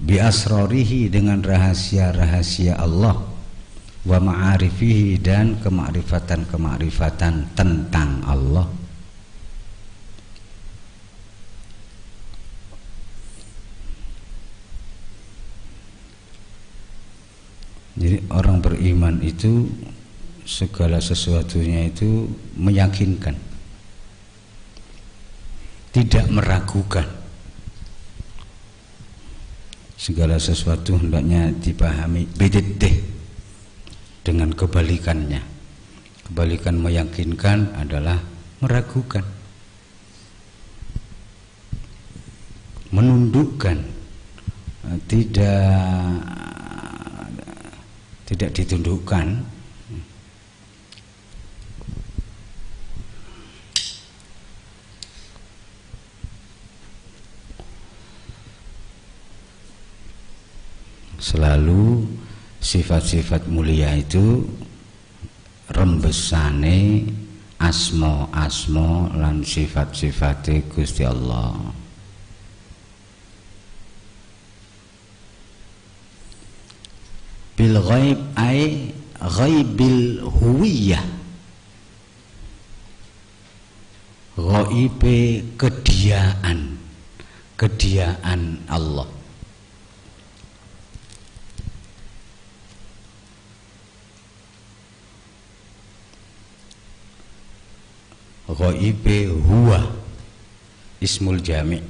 Bi asrarihi, dengan rahasia-rahasia Allah, wa ma'arifihi, dan kemakrifatan-kemakrifatan tentang Allah. Jadi orang beriman itu segala sesuatunya itu meyakinkan, tidak meragukan. Segala sesuatu hendaknya dipahami bididih, dengan kebalikannya. Kebalikan meyakinkan adalah meragukan, menundukkan, tidak ditundukkan. Selalu sifat-sifat mulia itu rembesane asma lan sifat-sifate Gusti Allah. Bil ghaib ay ghaibil huwiyah, ghaibe kediaan Allah. Ghaibe huwa ismul jami'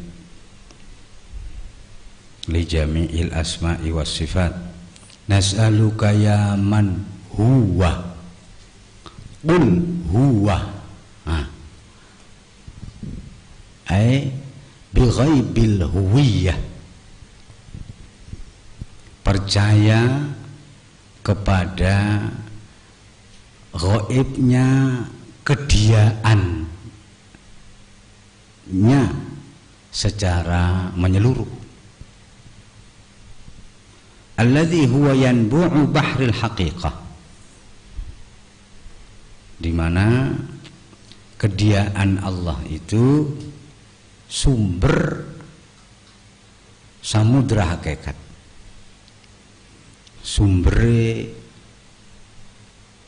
li jami'il asma'i was sifat. Nas'aluka ya man huwa, qul huwa, ay bi ghaibil huwiyah, percaya kepada ghaibnya kediaannya secara menyeluruh. Alladzi huwa yanbu'u bahril haqiqah, di mana kediaan Allah itu sumber samudra hakikat. Sumber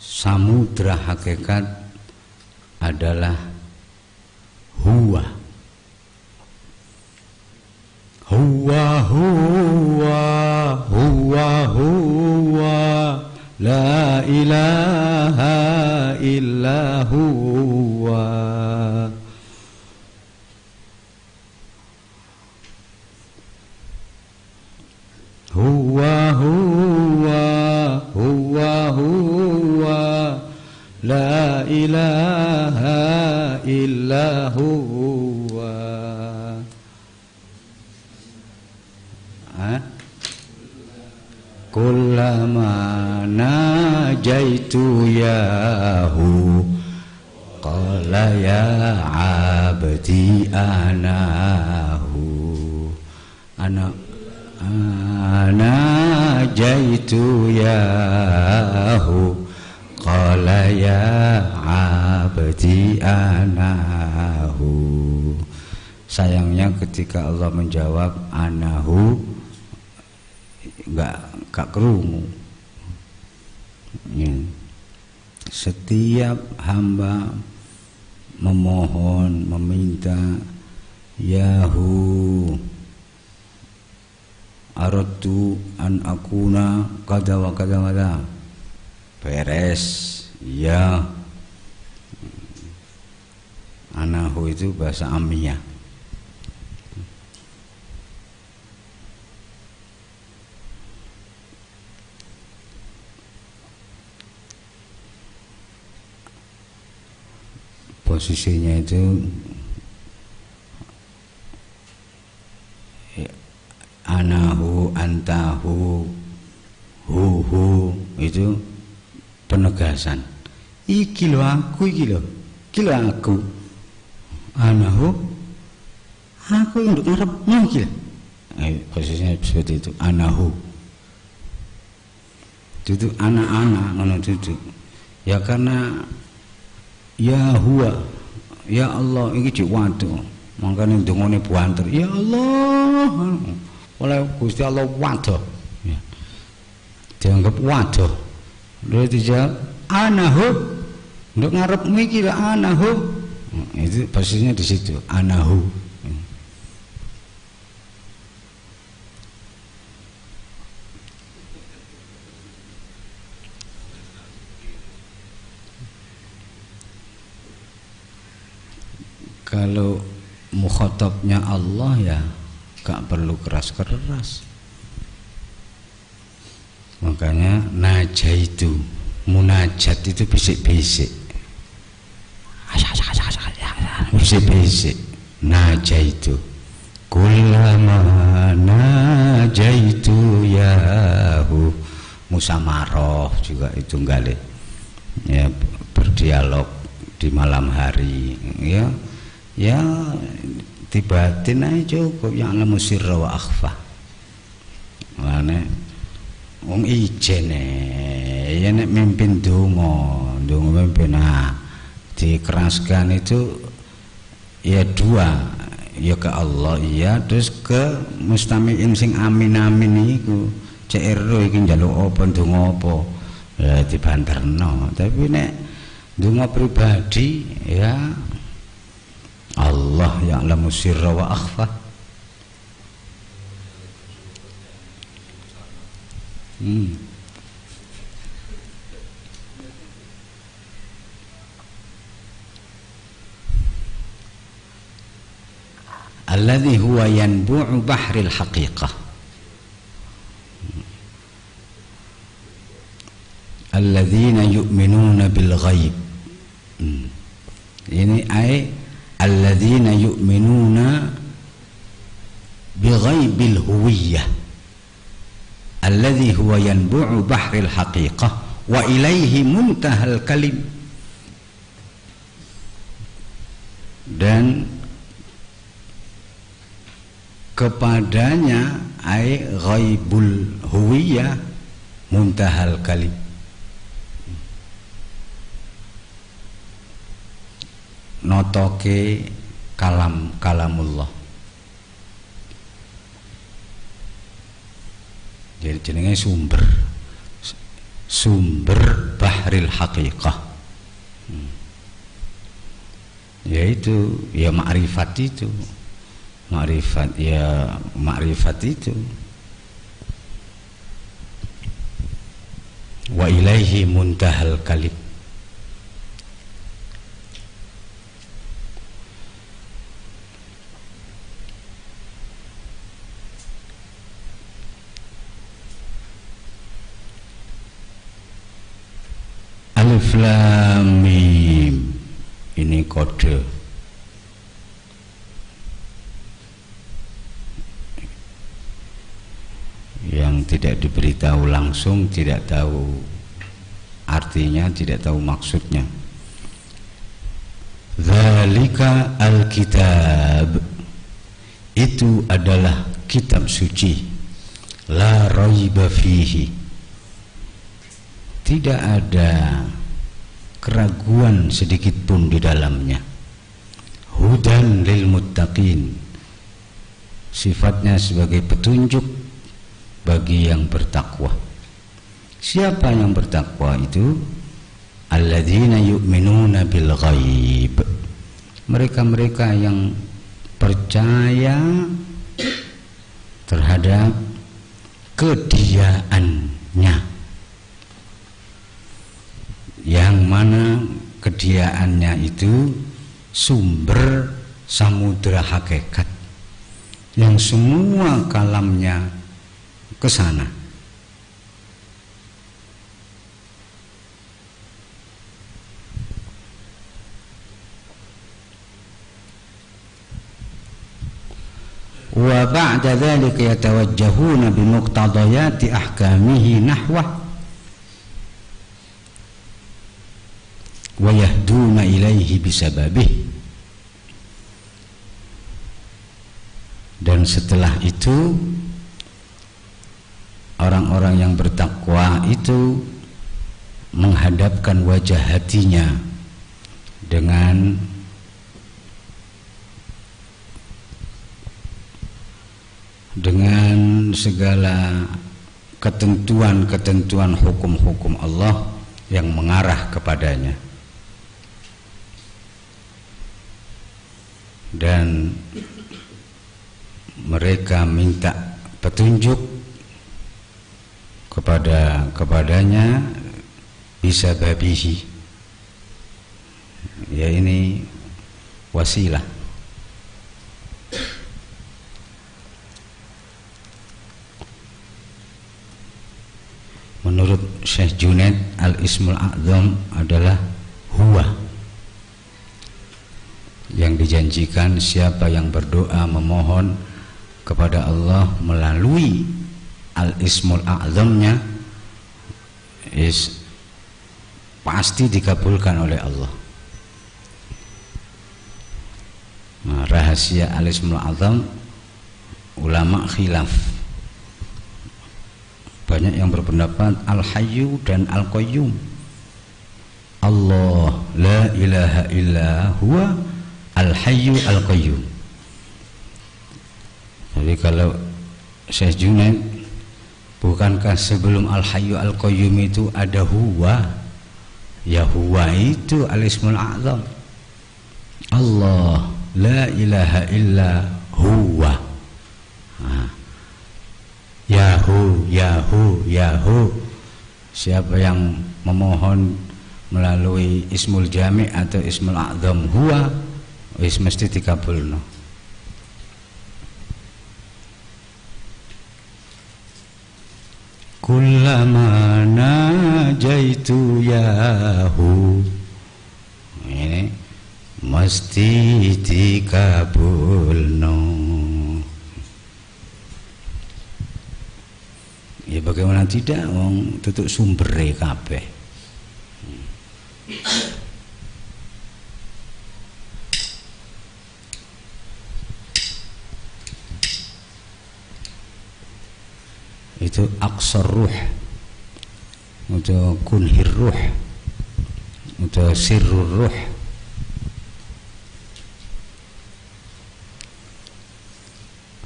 samudra hakikat adalah huwa. Huwa huwa huwa huwa la ilaha illa huwa. Huwa huwa huwa huwa la ilaha illa huwa. Kullama najaitu yahu qala ya abdi anahu. Ana jaitu yahu qala ya abdi anahu. Sayangnya ketika Allah menjawab anahu, enggak kerungu. Setiap hamba memohon, meminta, yahu aradtu an akuna kada wa kada wa kada, beres ya. Anahu itu bahasa Amiyah. Posisinya itu anahu, antahu, hu itu penegasan. Iki lo aku, iki lo aku. Anahu, aku yang untuk ngarep iki. Posisinya seperti itu. Anahu itu anak-anak ngono duduk. Ya karena ya huwa, ya Allah iki cek waduh. Makanya dongane buanter, ya Allah, oleh Gusti Allah waduh. Ya. Dianggap waduh. Lalu dijawab anahu, untuk ngarep iki lah anahu. Itu posisinya di situ, anahu. Kalau mukhatabnya Allah ya gak perlu keras-keras. Makanya najaitu, munajat itu bisik-bisik, bisik-bisik. Najaitu kullama najaitu yahu, musamaroh juga itu nggale, ya, berdialog di malam hari, ya tibatin aja cukup, yang lamu sirra wa akhfa. Mane wong ijen ya nek mimpin donga mimpin, dikeraskan itu ya dua, ya ke Allah iya, terus ke mustamiin sing amin-amin iku cek ero iki njaluk apa donga apa ya dibanterno. Tapi nek donga pribadi ya Allah ya'lamu sirra wa akhfa. Alladhi huwa yanbu'u bahril haqiqah, alladzina yu'minuna bil ghaib. Ini ay alladzina yu'minuna bi ghaibil huwiyah, alladhi huwa yanbu'u bahril haqiqah wa ilaihi muntahal kalim. Dan kepadanya ay ghaibul huwiyah muntahal kalim, notoke kalamullah. Jadi jenenge sumber bahril haqiqah, yaitu ya ma'rifat itu, ma'rifat ya ma'rifat itu. Wa ilaihi muntahal kalim. Alif lam mim, ini kode. Yang tidak diberitahu langsung, tidak tahu artinya, tidak tahu maksudnya. Dzalika alkitab, itu adalah kitab suci, la raiba fihi, tidak ada keraguan sedikit pun di dalamnya. Hudan lil muttaqin, sifatnya sebagai petunjuk bagi yang bertakwa. Siapa yang bertakwa itu? Alladzina yu'minuna bil ghaib, mereka-mereka yang percaya terhadap kediaannya, yang mana kediaannya itu sumber samudra hakikat, yang semua kalamnya ke sana. Wa ba'da dzalika yatawajjahuna bi muqtadayati ahkamihi nahwa wa yahduna ilaihi bisababih. Dan setelah itu orang-orang yang bertakwa itu menghadapkan wajah hatinya dengan segala ketentuan-ketentuan hukum-hukum Allah yang mengarah kepadanya, dan mereka minta petunjuk kepadanya bisa babihi, ya ini wasilah. Menurut Syekh Syekh Junaid, al-ismul a'zam adalah huwa. Yang dijanjikan siapa yang berdoa memohon kepada Allah melalui al-ismul a'zamnya pasti dikabulkan oleh Allah. Nah, rahasia al-ismul a'zam ulama khilaf. Banyak yang berpendapat al-hayyu dan al-qayyum. Allah la ilaha illa huwa al-hayyu al-qayyum. Jadi kalau Syekh Junaid, bukankah sebelum al-hayyu al-qayyum itu ada huwa? Ya huwa itu al-ismul a'zam. Allah la ilaha illa huwa. Nah, Yahu, Yahu, Yahu. Siapa yang memohon melalui ismul jami' atau ismul a'zam huwa, wis mesti dikabulno. Kullama najaitu yahu, ini mesti dikabulno. Ya bagaimana tidak, wong tutuk sumbere kabeh. Itu aqsar ruh, itu kunhir ruh, itu sirrur ruh.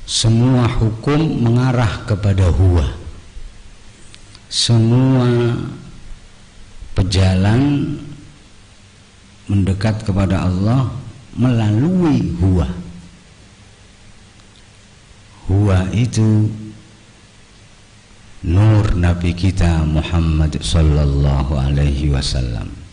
Semua hukum mengarah kepada huwa. Semua pejalan mendekat kepada Allah melalui huwa. Huwa itu nur Nabi kita Muhammad sallallahu alaihi wasallam.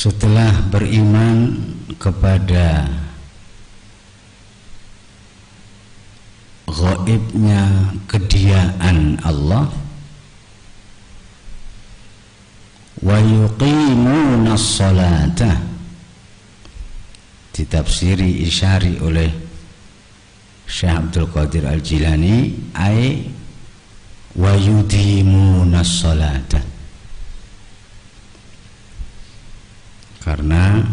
Setelah beriman kepada gaibnya kediaan Allah, wa yuqimuna sholata, ditafsiri isyari oleh Syekh Abdul Qadir Al-Jilani, ay wa yudimuna sholata, karena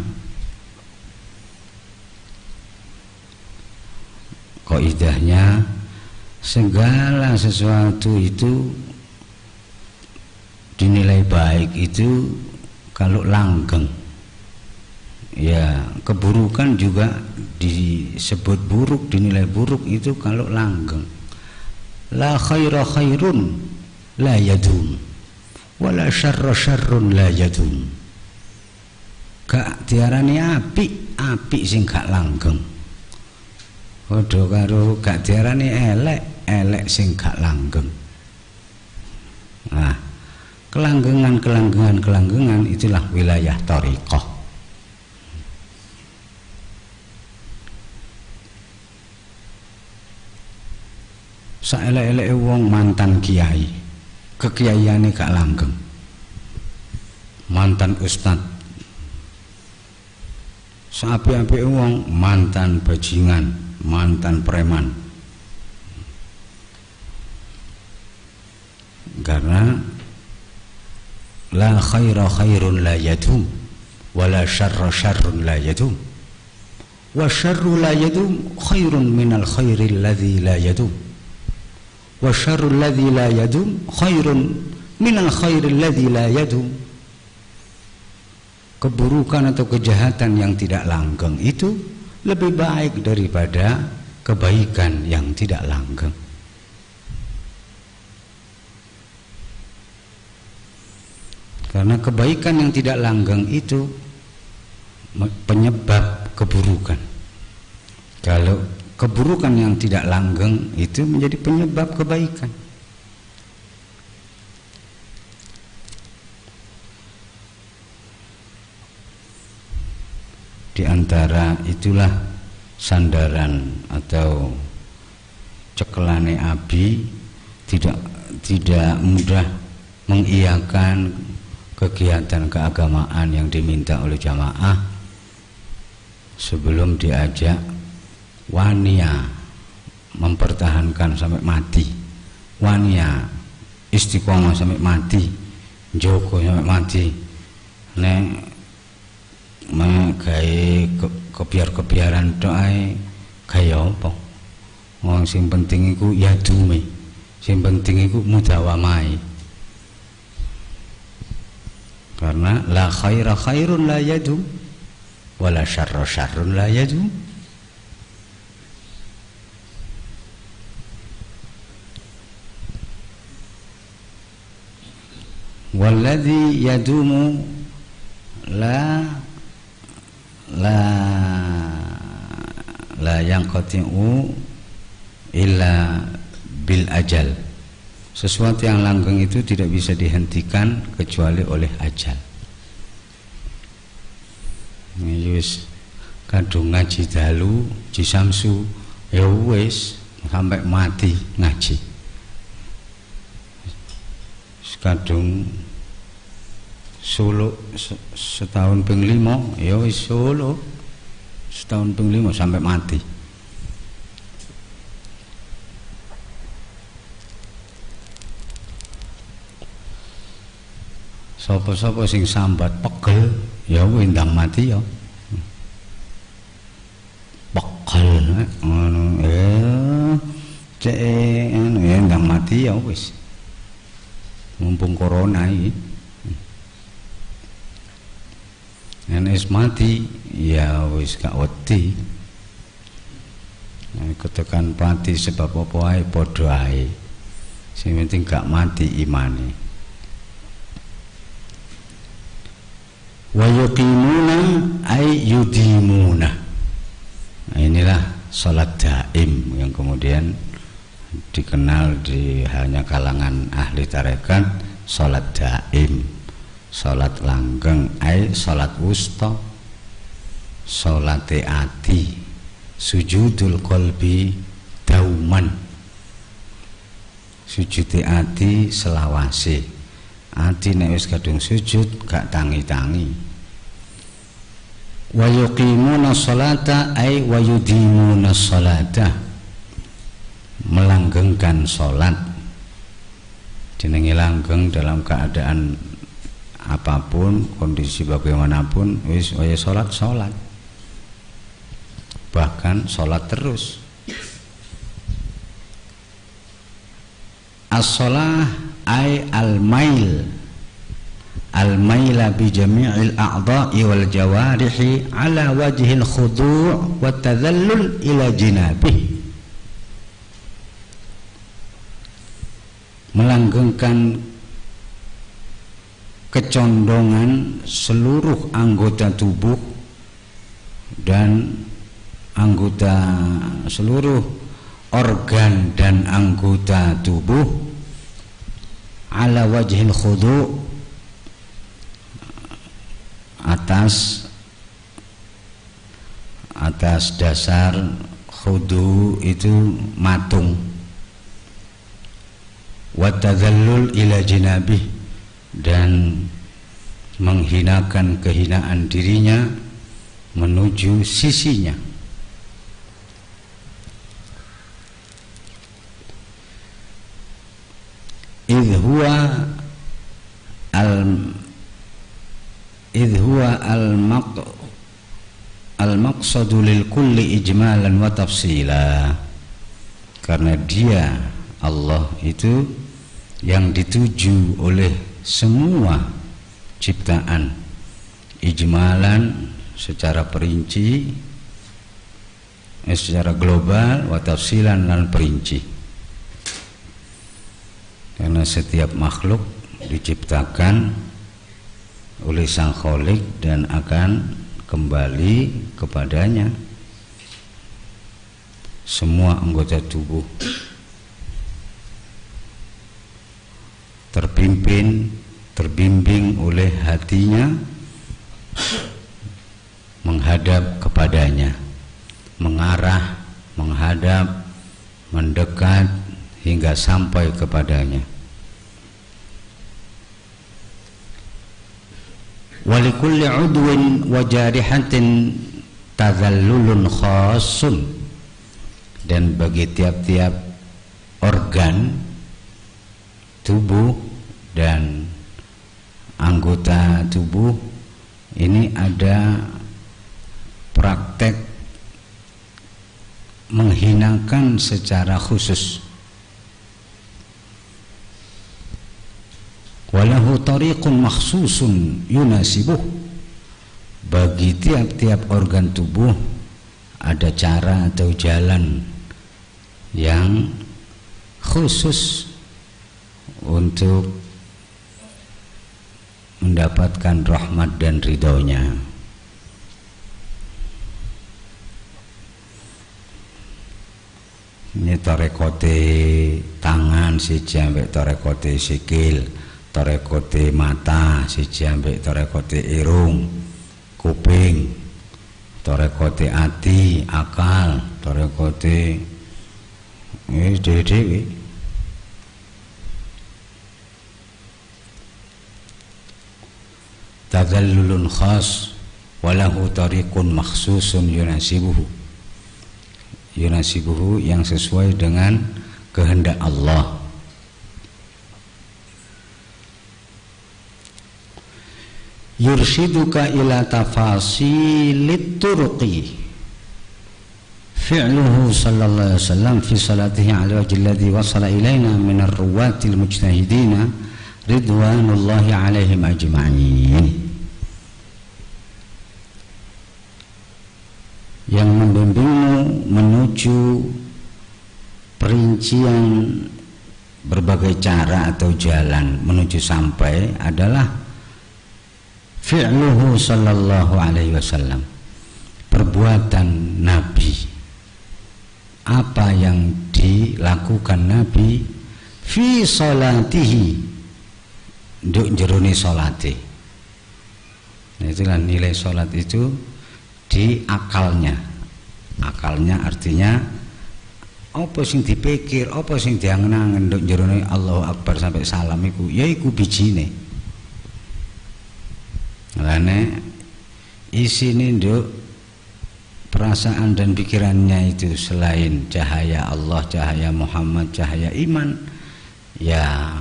kaidahnya segala sesuatu itu dinilai baik itu kalau langgeng. Ya, keburukan juga disebut buruk, dinilai buruk itu kalau langgeng. La khaira khairun la yadum, wala syarra syarrun la yadum. Gak diarani api sing gak langgeng. Padha karo gak diarani elek sing gak langgeng. Nah, kelanggengan itulah wilayah thariqah. Saelek-eleke wong mantan kiai, kekiaiane gak langgeng. Mantan ustad, sapi-api wong mantan bajingan, mantan preman. Karena la khaira khairun la yadum, wala syarra syarrun la yadum, wa syarru la yadum khairun minal khairil ladzi la yadum, wa syarru ladzi la yadum khairun minal khairil ladzi la yadum. Keburukan atau kejahatan yang tidak langgeng itu lebih baik daripada kebaikan yang tidak langgeng. Karena kebaikan yang tidak langgeng itu penyebab keburukan. Kalau keburukan yang tidak langgeng itu menjadi penyebab kebaikan. Di antara itulah sandaran atau cekelane abi tidak mudah mengiyakan kegiatan keagamaan yang diminta oleh jamaah sebelum diajak wania mempertahankan sampai mati, wania istiqomah sampai mati, jogo sampai mati. Nek gawe kebiar-kebiaran tok ae kaya apa? Wong sing penting iku yadume, sing penting iku mudawamai. Karena la khaira khairun la yadum wala syarra syarrun la yadum. Walladzi yadumu la yanqati'u illa bil ajal. Sesuatu yang langgeng itu tidak bisa dihentikan kecuali oleh ajal. Wis kadung ngaji dalu jisamsu ya wis sampai mati ngaji. Kadung Solo setahun ping 5 ya wis Solo setahun ping 5 sampai mati. Sapa-sapa sing sambat pegel ya windang mati ya. Pegel ngono cek ndang mati ya wis. Mumpung corona iki. Enes mati ya wis gak wedi. Ketekan pati sebab apa ae padha ae. Sing penting gak mati imane. Wa yuqimuna ay yudimuna. Nah, inilah salat daim yang kemudian dikenal di hanya kalangan ahli tarekat salat daim, salat langgeng ay salat wusta, salat ati, sujudul qalbi dauman, sujud ati selawase. Ati nek wis kadung sujud gak tangi-tangi. Wa yuqimuna sholata ay wa yudimuna sholata, melanggengkan sholat. Jenenge langgeng dalam keadaan apapun, kondisi bagaimanapun wis waya sholat, bahkan sholat terus. As-sholah ay al-mail bi jami'il a'dha'i wal jawarihi ala wajhil khudu' wa tadhallul ila jinabih. Melanggengkan kecondongan seluruh anggota tubuh dan anggota seluruh organ dan anggota tubuh ala wajhil khudu', atas dasar khudu itu matung, wa tadhallul ila jinabih, dan menghinakan kehinaan dirinya menuju sisinya. Idh huwa al-maqsadu lil kulli ijmalan wa tafsila. Karena dia Allah itu yang dituju oleh semua ciptaan, ijmalan secara perinci, secara global, wa tafsilan dan perinci. Karena setiap makhluk diciptakan oleh Sang Khalik dan akan kembali kepadanya. semua anggota tubuh terbimbing oleh hatinya menghadap kepadanya, mengarah, menghadap, mendekat hingga sampai kepadanya. Walikulli udwin wa jarihatin tadhallulun khasun, dan bagi tiap-tiap organ tubuh dan anggota tubuh ini ada praktek menghinakan secara khusus. Walahu tariqun makhsusun yunasibuh, bagi tiap-tiap organ tubuh ada cara atau jalan yang khusus untuk mendapatkan rahmat dan ridhonya. Ini torekote tangan siji ambek torekote sikil, torekote mata siji ambek torekote irung, kuping, torekote ati, akal, torekote dewe-dewe. Tadallulun khas walahu tariqun makhsusun yunasibuhu, yang sesuai dengan kehendak Allah. Yurshiduka ila tafasilit turqi fi'luhu sallallahu alaihi wasallam fi salatihi ala wajhi alladhi wasala ilaina min ar-ruwatil mujtahidina ridwanullahi alaihim ajma'in, yang membimbingmu menuju perincian berbagai cara atau jalan menuju sampai adalah fi'luhu sallallahu alaihi wasallam, perbuatan Nabi, apa yang dilakukan Nabi fi salatihi, nduk jerone salate. Nah, itulah nilai salat itu di akalnya. Akalnya artinya apa sing dipikir, apa sing diangen-angen nduk jerone Allahu Akbar sampai salam iku, ya iku bijine. Lane isine nduk perasaan dan pikirannya itu selain cahaya Allah, cahaya Muhammad, cahaya iman, ya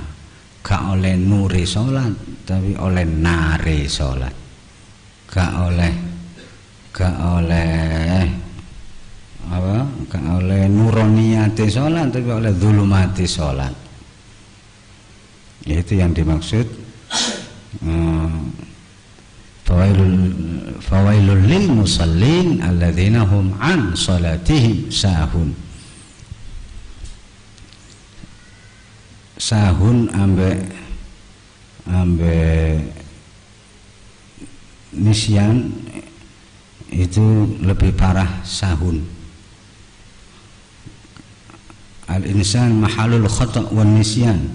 gak oleh nuri sholat, tapi oleh nare sholat. Gak oleh apa? Gak oleh nuroniyati sholat, tapi oleh zulumati sholat. Itu yang dimaksud fawailul lil musallin alladzina hum an salatihim sahun. Sahun ambek nisyan itu lebih parah sahun. Al-insan mahalul khata' wan nisyan.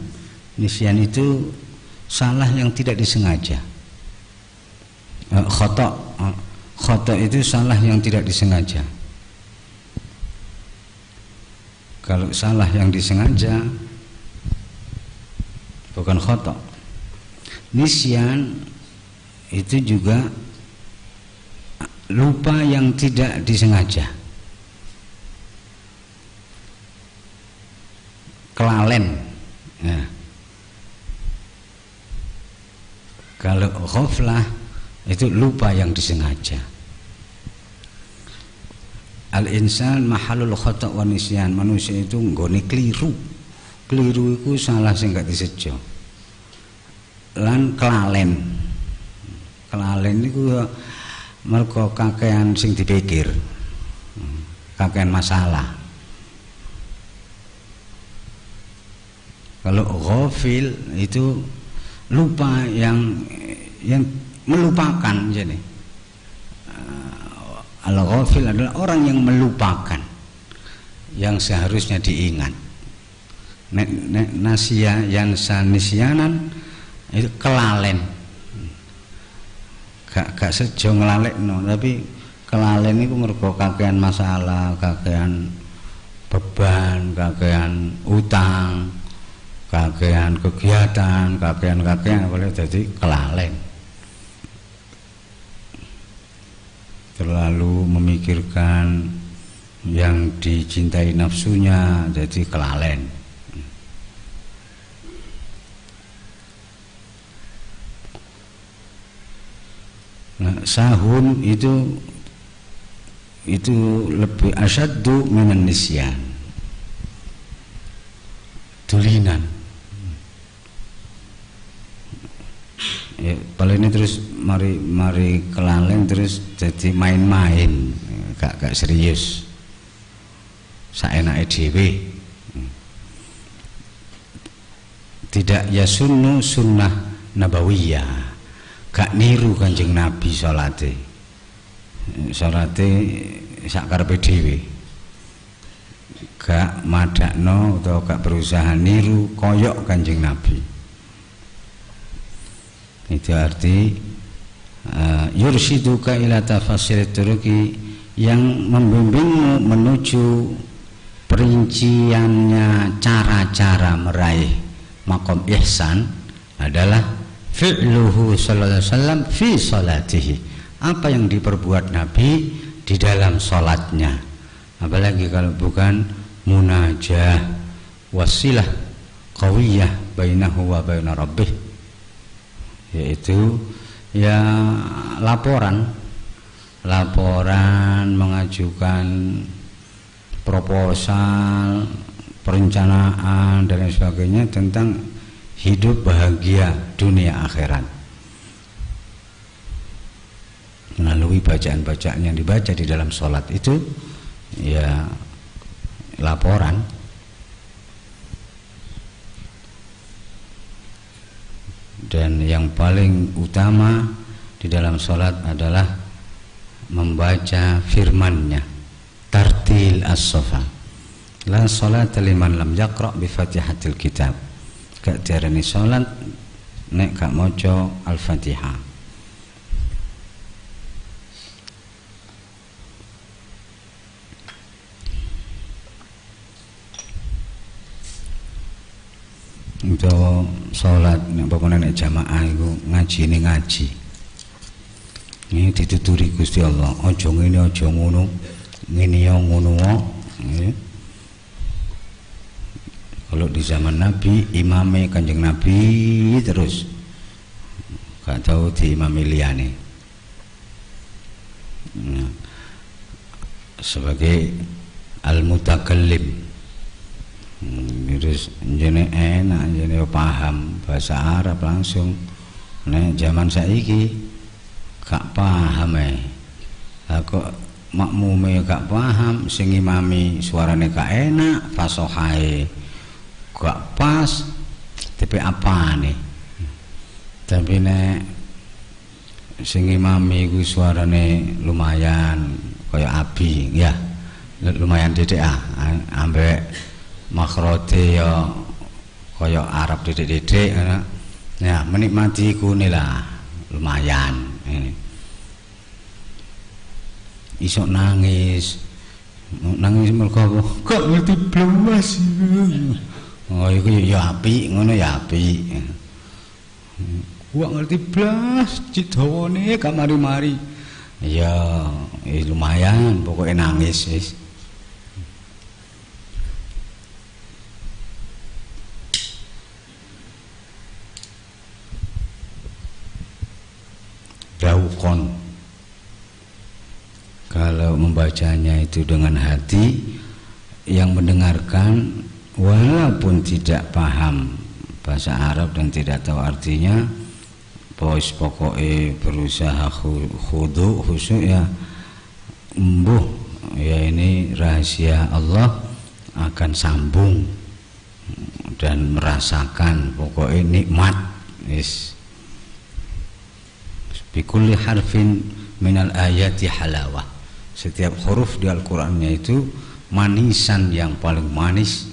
Nisyan itu salah yang tidak disengaja. Khata' itu salah yang tidak disengaja. Kalau salah yang disengaja bukan khata'. Nisyan itu juga lupa yang tidak disengaja, kelalen. Nah, kalau ghaflah itu lupa yang disengaja. Al-insan mahalul khata' wa nisyan, manusia itu nggone keliru. Keliru itu salah sing gak disejo. Lan kelalen. Kelalen itu mergo kakean sing dipikir, kakean masalah. Kalau ghafil itu lupa yang melupakan. Jadi al-ghafil adalah orang yang melupakan. yang seharusnya diingat. Nek nasia yansa nisyanan itu kelalen. Gak sejo nglalekno, tapi kelalen iku mergo kakean masalah, kakean beban, kakean utang, kakean kegiatan, kakean boleh jadi kelalen. Terlalu memikirkan yang dicintai nafsunya jadi kelalen. Nah, sahun itu lebih asyaddu minan nisyan. Tulinan. Ya, kalau ini terus mari kelalen terus jadi main-main, gak serius. Saenake dhewe. Tidak yasunnu sunnah nabawiyah. Gak niru Kanjeng Nabi salate sak karepe dhewe, gak madakno atau gak berusaha niru koyok Kanjeng Nabi. Itu arti yurshiduka ila tafasirit turuki, yang membimbingmu menuju perinciannya cara-cara meraih makom ihsan adalah fi'luhu sallallahu alaihi wasallam fi salatihi, apa yang diperbuat Nabi di dalam salatnya, apalagi kalau bukan munajah wasilah qawiyah bainahu wa baina rabbih, yaitu ya laporan mengajukan proposal, perencanaan dan lain sebagainya tentang hidup bahagia dunia akhirat melalui bacaan-bacaan yang dibaca di dalam sholat. Itu ya laporan. Dan yang paling utama di dalam sholat adalah membaca firman-Nya, tartil as-safa. La sholata liman lam yaqra' bi fatihatil kitab. Gak diarani sholat nek gak maca Al-Fatihah. Untuk sholat nek pokoknya nek jamaah iku ngaji. Ini dituturi Gusti Allah. Ojo ngene ojo ngono. Ngene yo ngono wae. Kalau di zaman Nabi, imame Kanjeng Nabi terus, gak tahu di imame liyane. Nah, sebagai al-mutakallim, terus jene enak, jene paham bahasa Arab langsung. Nek zaman saiki gak paham kok makmume gak paham, sing imami suarane gak enak, fasohae gak pas, tapi apa nih? Tapi nek sing imami ku suarane lumayan kaya abi, ya lumayan didik ambek makhrote ya kaya Arab didik-didik, ya menikmati kune lah lumayan. Isok nangis mergo kok ngerti blas. Oh iku ya apik, ngono ya apik. Gua ngerti blas cidawane kamari-mari. Ya, lumayan pokoknya nangis wis. Daukon. Kalau membacanya itu dengan hati, yang mendengarkan walaupun tidak paham bahasa Arab dan tidak tahu artinya, pokoknya berusaha khusyuk ya, ya ini rahasia Allah akan sambung dan merasakan pokoknya nikmat. Yes. Bikulli harfin minal ayati halawah. Setiap huruf di Al-Qur'annya itu manisan yang paling manis.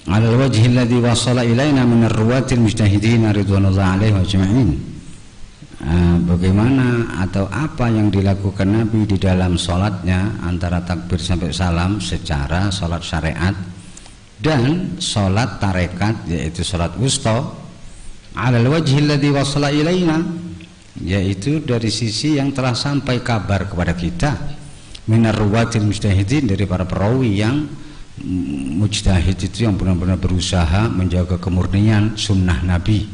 Alal wajhi alladhi wasala ilaina min ar-ruwatil mujtahidin ridwanullah alaihi ajma'in. Bagaimana atau apa yang dilakukan Nabi di dalam sholatnya antara takbir sampai salam secara sholat syariat dan sholat tarekat, yaitu sholat wusta, alal wajhi alladhi wasala ilaina, yaitu dari sisi yang telah sampai kabar kepada kita, min ar-ruwatil mujtahidin, dari para perawi yang mujtahid itu yang benar-benar berusaha menjaga kemurnian sunnah Nabi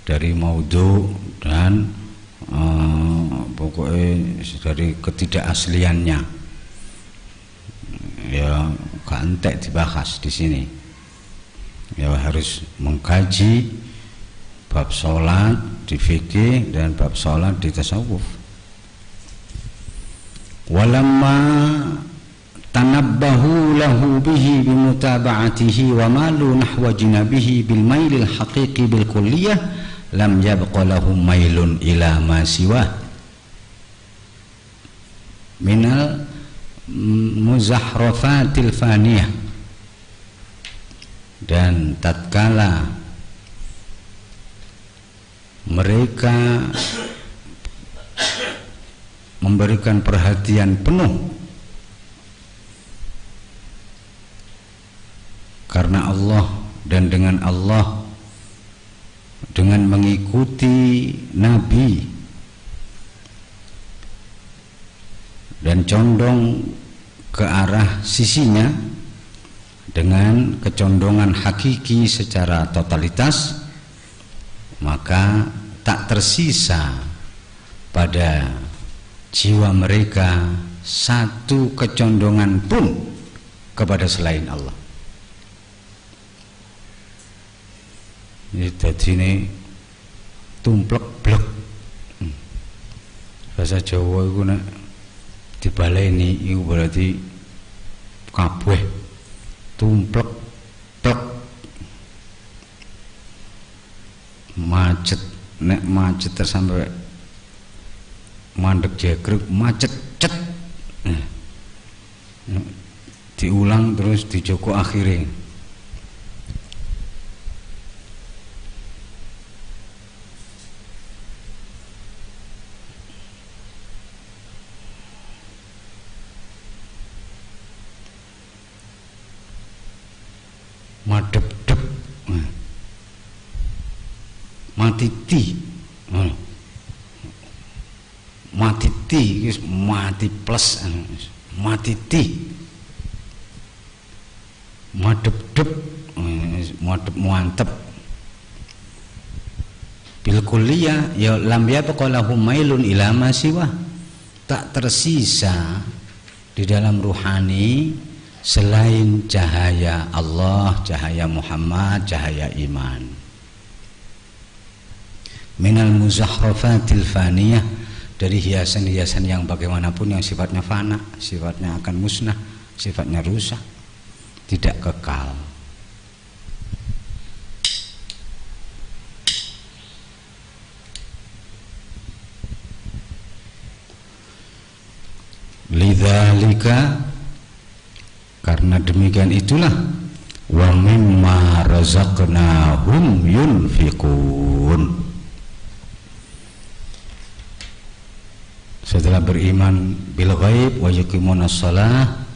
dari maudhu dan pokoknya dari ketidakasliannya. Ya gak entek dibahas di sini. Ya harus mengkaji bab sholat di fikih dan bab sholat di tasawuf. Walamma tanabbahu lahu bihi bimutaba'atihi wa malu nahwa jinabihi bil mailil haqiqi bil kulliyah lam yabqa lahum mailun ila ma siwa minal muzahrafatil faniyah. Dan tatkala mereka memberikan perhatian penuh karena Allah dan dengan Allah, dengan mengikuti Nabi dan condong ke arah sisinya dengan kecondongan hakiki secara totalitas, maka tak tersisa pada jiwa mereka satu kecondongan pun kepada selain Allah. Ini tadi ini tumplek blek. Bahasa Jawa itu nek dibaleni itu berarti kabeh tumplek blek. Macet, nek macet sampai mandek jegrek macet cet. Diulang terus dijoko akhirnya. Madep-dep, matiti, matiti, mati plus, matiti, madep-dep, madep muantep. Bil kulliyah ya lam yabqa lahum mailun ila ma siwa, tak tersisa di dalam ruhani selain cahaya Allah, cahaya Muhammad, cahaya iman. Minal muzahrafatil faniyah, dari hiasan-hiasan yang bagaimanapun yang sifatnya fana, sifatnya akan musnah, sifatnya rusak, tidak kekal. Lidzalika, karena demikian itulah, wa mimma razaqnahum yunfiqun, setelah beriman bil ghaib wa yuqimunas shalah,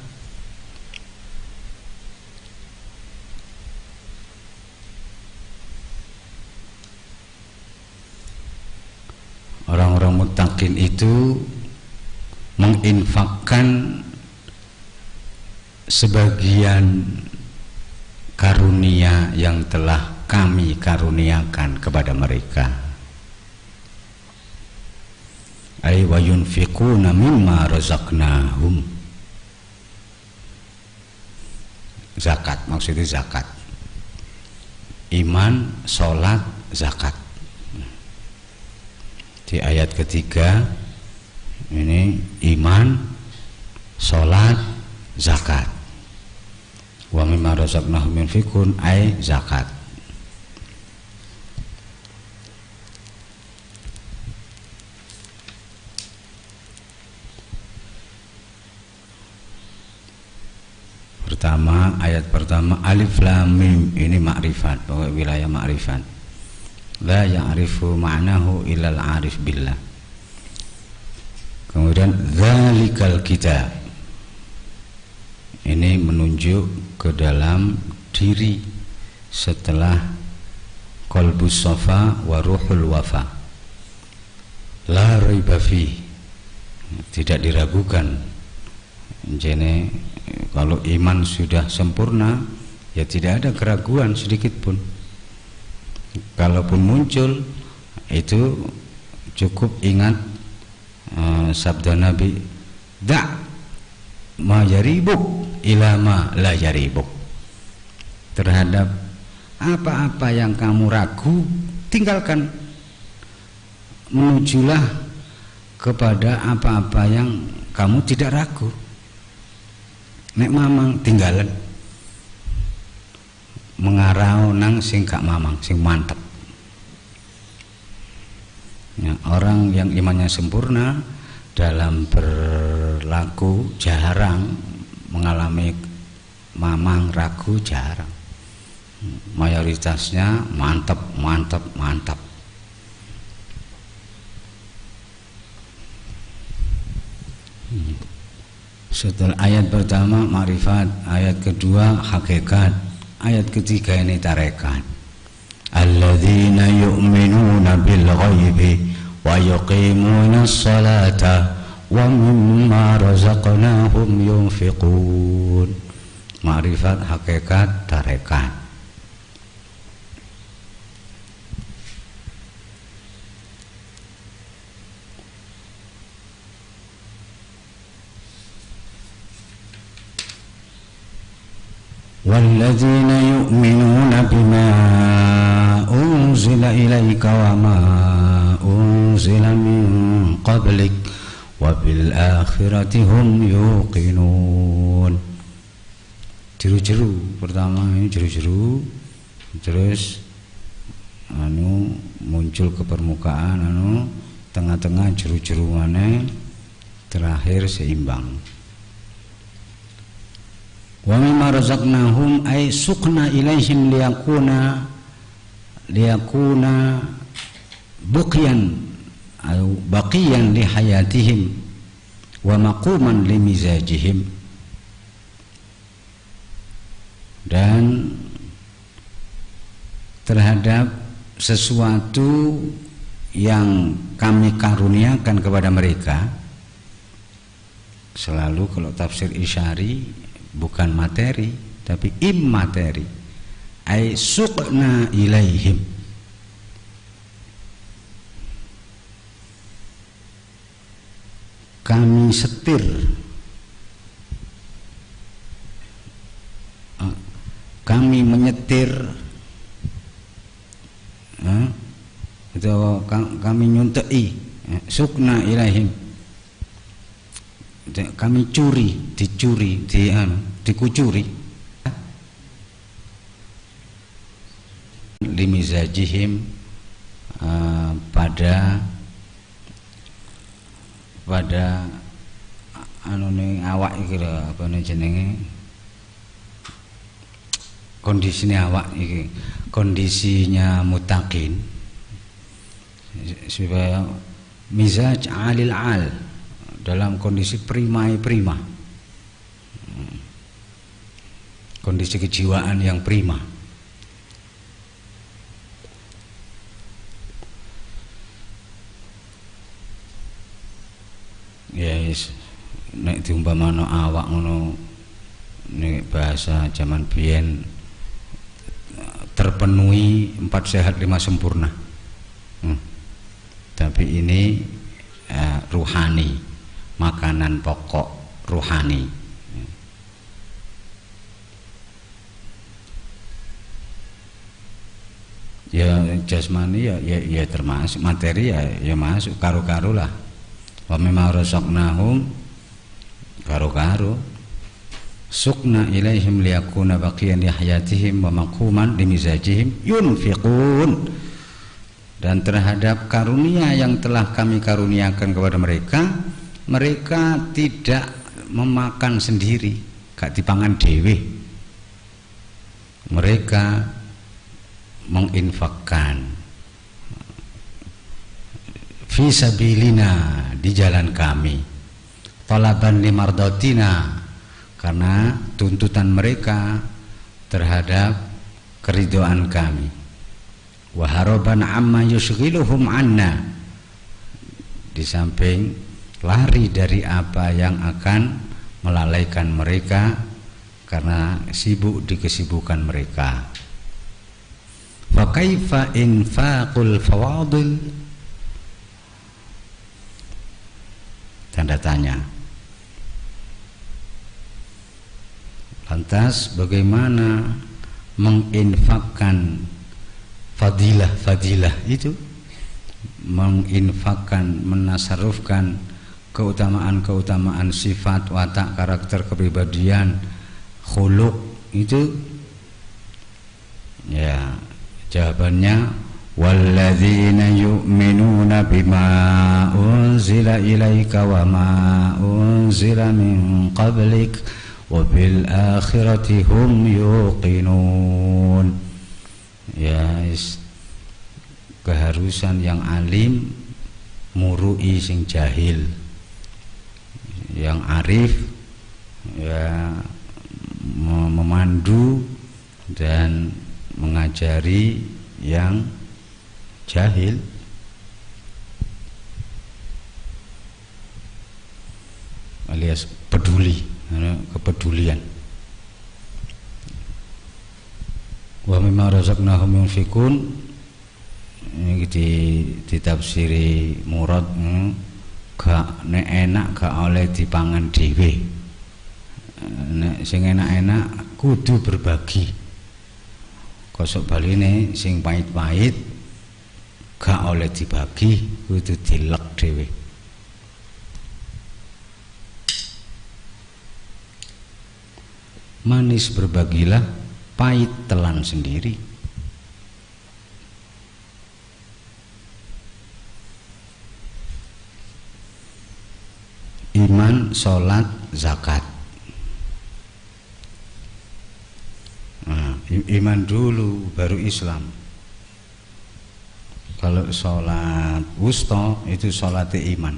orang-orang muttaqin itu menginfakkan sebagian karunia yang telah kami karuniakan kepada mereka. Ay wa yunfiquna mimma razaqnahum, zakat, maksudnya zakat, iman, sholat, zakat. Di ayat ketiga ini iman, sholat, zakat. Wa mimma razaqnahum yunfiqun ay zakat. pertama, ayat pertama alif lam mim ini makrifat, bahwa wilayah makrifat. La ya'rifu ma'nahu illal 'arif billah. Kemudian dzalikal kitab. Ini menunjuk ke dalam diri setelah qalbus safa wa ruhul wafa. La raiba fi. Tidak diragukan. Jadi kalau iman sudah sempurna, ya tidak ada keraguan sedikit pun. Kalaupun muncul, itu cukup ingat sabda Nabi, da' ma yaribuk ila ma la yaribuk. Terhadap apa-apa yang kamu ragu, tinggalkan, menujulah kepada apa-apa yang kamu tidak ragu. Nek mamang tinggalan, mengarau nang sing gak mamang, sing mantep. Ya, orang yang imannya sempurna dalam berlaku jarang mengalami mamang ragu, jarang. Mayoritasnya mantap, mantap, mantap. Setelah ayat pertama ma'rifat, ayat kedua hakikat, ayat ketiga ini tarekat. Alladzina yu'minuna bil ghaibi wa yuqimuna as-salata wa mimma razaqnahum yunfiqun. Ma'rifat, hakikat, tarekat. وَالَّذِينَ يُؤْمِنُونَ بِمَا أُنْزِلَ إِلَيْكَ وَمَا أُنْزِلَ مِنْ قَبْلِكَ وَبِالْآخِرَةِ هُمْ يُوقِنُونَ. Jeru-jeru pertama ini jeru-jeru, terus muncul ke permukaan, tengah-tengah jeru-jeru mana, terakhir seimbang. Wa mimma razaqnahum ay suqna ilaihim liyakuna buqiyan atau baqiyan li hayatihim wa maquman li mizajihim. Dan terhadap sesuatu yang kami karuniakan kepada mereka, selalu kalau tafsir Isyari bukan materi tapi immateri, ay suqna ilaihim, kami setir, kami menyetir, itu kami nyuntei, suqna ilaihim, kami dicuri, dikucuri, limizajihim, pada awak iki lho, apa jenenge, kondisinya awak iki, kondisinya mutakin, supaya mizaj alil al, dalam kondisi prima, kondisi kejiwaan yang prima. Ya nek diumpamano awak ngono, nek bahasa zaman biyen, terpenuhi 4 sehat 5 sempurna. Tapi ini ruhani, makanan pokok ruhani. Ya jasmani ya termasuk, materi ya masuk karo-karo lah. Wa mimma razaqnahum, karo-karo. Suqna ilaihim liyakuna baqiyan li hayatihim wa maquman limizajihim yunfiqun. Dan terhadap karunia yang telah kami karuniakan kepada mereka, mereka tidak memakan sendiri, gak dipangan dhewe. Mereka menginfakkan fi sabilina, di jalan kami, talaban limardatina, karena tuntutan mereka terhadap keridhaan kami, wa haraban amma yushghiluhum anna, di samping lari dari apa yang akan melalaikan mereka karena sibuk di kesibukan mereka. Fa kaifa infaqul fawadil, tanda tanya. Lantas bagaimana menginfakkan fadilah itu, menginfakkan, menasarufkan keutamaan-keutamaan sifat, watak, karakter, kepribadian, khuluq itu? Ya, jawabannya walladzina yu'minuna bima unzila ilaika wa ma unzila min qablik wa bil akhirati hum yuqinun. Ya, keharusan yang alim murui sing jahil, yang arif ya memandu dan mengajari yang jahil. Alias peduli, kepedulian. Wa mimma razaqnahum yunfikun, ini ditafsiri murad, gak nek enak gak oleh dipangan dhewe, nek sing enak-enak kudu berbagi. Kosok baline sing pahit-pahit gak oleh dibagi, kudu dilek dhewe. Manis berbagilah, pahit telan sendiri. Iman, sholat, zakat. Nah, iman dulu baru Islam. Kalau sholat wusta itu sholatnya iman.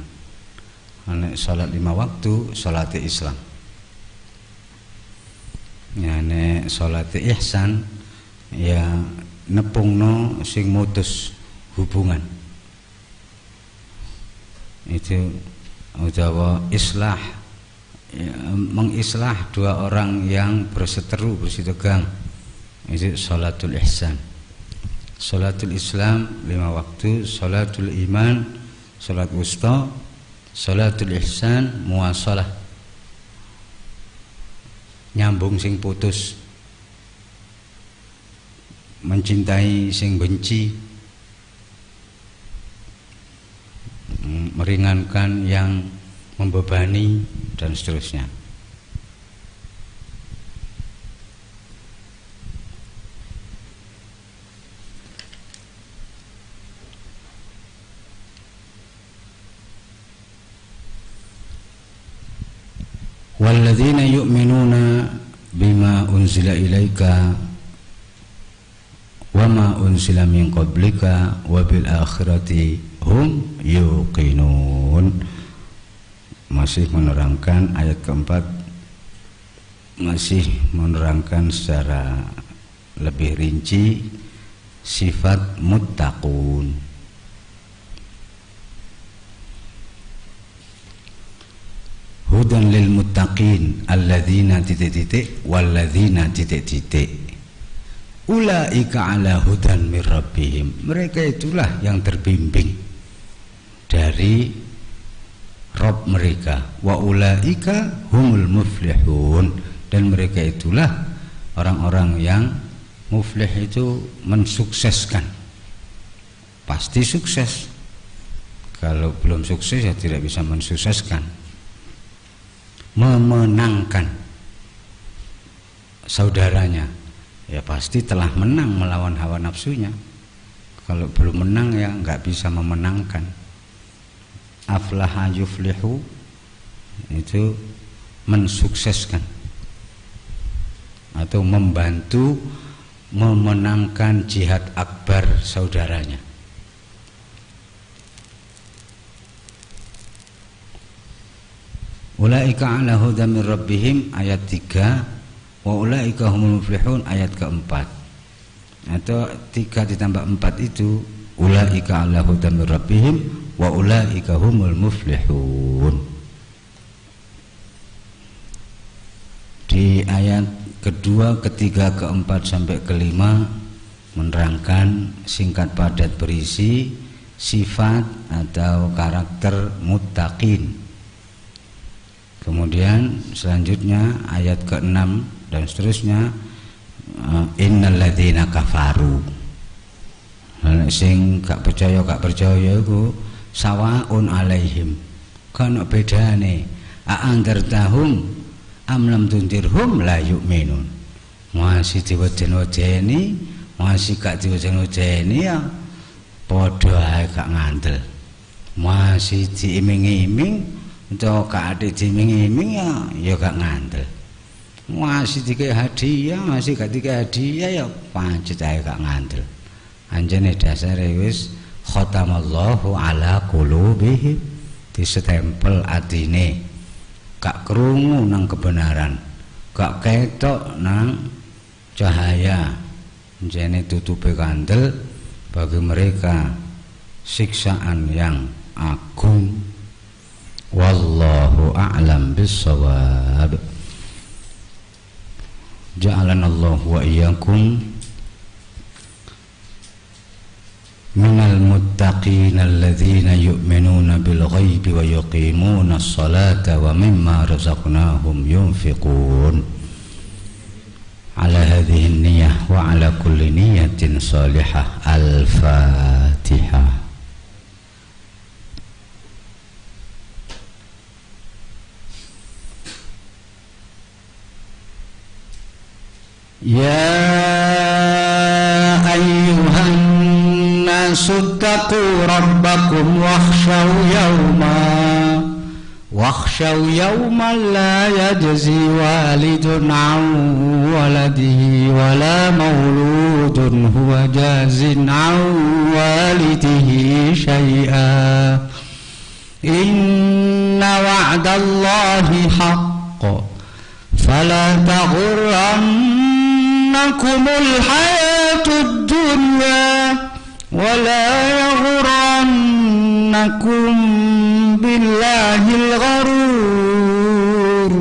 Nek sholat 5 waktu sholatnya Islam. Ya, nek sholatnya ihsan ya nepungno sing mutus hubungan. Itu utawa islah, ya, mengislah dua orang yang berseteru, bersitegang, itu sholatul ihsan. Sholatul Islam 5 waktu, sholatul iman, sholat wusta, sholatul ihsan muwasalah, nyambung sing putus, mencintai sing benci, meringankan yang membebani, dan seterusnya. Walladzina yu'minuna bima unzila ilaika wa ma unzila min qablika wa bil akhirati hum yuqinun. Masih menerangkan ayat keempat, masih menerangkan secara lebih rinci sifat muttaqun. Hudan lil muttaqin alladzina titik-titik walladzina titik-titik ulaika ala hudan mir rabbihim, mereka itulah yang terbimbing dari Rabb mereka, wa ulaika humul muflihun, dan mereka itulah orang-orang yang muflih, itu mensukseskan, pasti sukses. Kalau belum sukses ya tidak bisa mensukseskan. Memenangkan saudaranya, ya pasti telah menang melawan hawa nafsunya. Kalau belum menang ya nggak bisa memenangkan. Aflaha yuflihu, itu mensukseskan. atau membantu memenangkan jihad akbar saudaranya. Ulaika ala hudan min rabbihim ayat 3, wa ulaika humul muflihun ayat keempat. Atau 3 ditambah 4 itu ulaika ala hudan min rabbihim wa ulaika humul muflihun. Di ayat kedua, ketiga, keempat sampai kelima menerangkan singkat padat berisi sifat atau karakter muttaqin. Kemudian selanjutnya ayat ke-6 dan seterusnya innal ladzina kafaru, sing gak percaya iku sawaun alaihim, kana bedane a'andartahum am lam tundirhum la yu'minun. Masih diweden-wedeni, masih gak diweden-wedeni ya padha ae gak ngandel. Masih diiming-iming utawa gak ade diiming-iming ya gak ngandel. Masih dikei hadiah, masih gak dikei hadiah ya pancet ae gak ngandel. Anjene dasare wis khatamallahu ala qulubihim, disestempel atine, gak krungu nang kebenaran, gak ketok nang cahaya. Anjene tutupe kandel bagi mereka siksaan yang agung. Wallahu a'lam bissawab. Ja'alana Allah wa iyyakum minal muttaqin alladzina yu'minuna bil ghaibi wa yuqimuna as-salata wa mimma razaqnahum yunfiqun. Ala hadhihi an-niyyah wa ala kulli niyyatin salihah. Al-Fatihah. Ya ayyuhan nasu taqu rabbakum wakhshaw yawman la yajzi walidun an waladihi wala mauludun huwa jazin an walidihi shay'a. Inna wa'dallahi haqq fala taghurrannakumul hayatud dunya wala yaghurrannakum billahil gharur.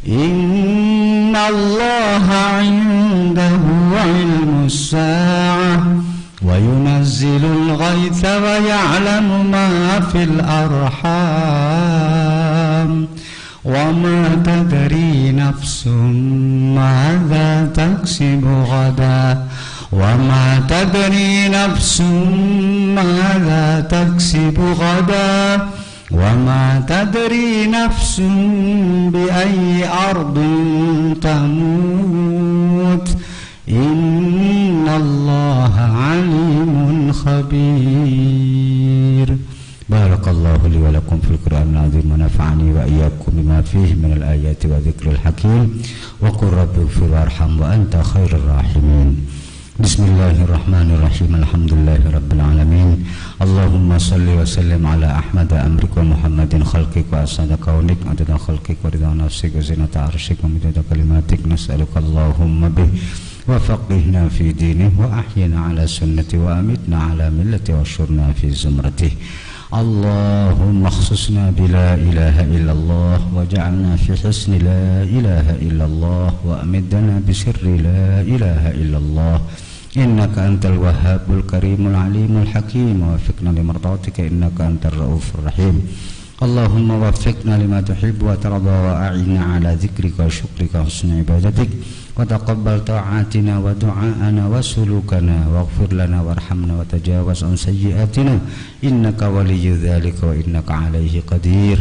Innallaha 'indahu 'ilmus sa'ah wa yunazzilul ghaitha wa ya'lamu ma fil arham wa ma tadri nafsum madza taksibu ghadan wa ma tadri nafsum madza taksibu ghadan wa ma tadri nafsum bi ayyi ardin tamut. Innallaha alimun khabir. Barakallahu li wa lakum fil Qur'anil azim wa nafa'ani wa iyyakum bima fihi minal ayati wa dzikril hakim wa qur rabbighfir warham wa anta khairur rahimin. Bismillahirrahmanirrahim. Alhamdulillahi rabbil alamin. Allahumma salli wa sallim ala Ahmad amrik wa Muhammadin khalqik wa asada kaunik adada khalqik wa ridha nafsik wa zinata arsyik wa midada kalimatik. Nas'aluka Allahumma bih wa faqihna fi dinih wa ahyina ala sunnati wa amitna ala millati wa syurna fi zumratih. Allahumma khususna bila ilaha illallah wa ja'alna fi husni la ilaha illallah wa amidna bi sirri la ilaha illallah. Innaka antal wahhabul karimul alimul hakim wa wafiqna limardatika innaka antar raufur rahim. Allahumma wafiqna lima tuhibbu wa tarda wa a'inna ala dzikrika wa syukrika husni ibadatik wa taqabbal ta'atina wa du'aana wa sulukana waghfir lana warhamna wa tajawaz an sayyiatina innaka waliyyu dzalika wa innaka alaihi qadir.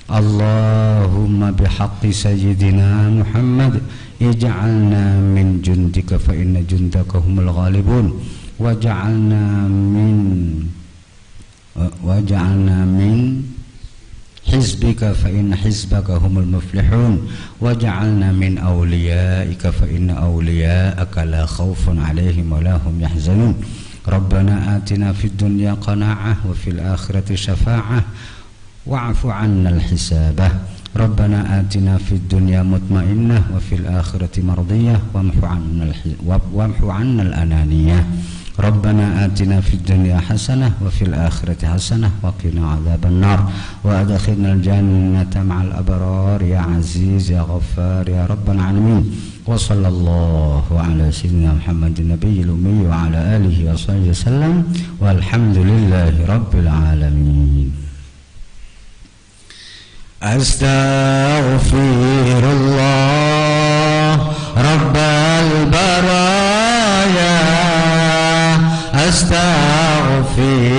Allahumma bihaqqi sayyidina Muhammad ij'alna min jundika fa inna jundaka humul ghalibun waj'alna min حزبك فإن حزبك هم المفلحون واجعلنا من أوليائك فإن أولياءك لا خوف عليهم ولا هم يحزنون ربنا آتنا في الدنيا قناعة وفي الآخرة شفاعة واعف عنا الحساب ربنا آتنا في الدنيا مطمئنة وفي الآخرة مرضية وامحو عنا الأنانية ربنا آتنا في الدنيا حسنة وفي الآخرة حسنة وقنا عذاب النار وأدخلنا الجنة مع الأبرار يا عزيز يا غفار يا رب العالمين وصلى الله على سيدنا محمد النبي الأمي وعلى آله وصحبه وسلم والحمد لله رب العالمين. أستغفر الله رب البرايا أستغفر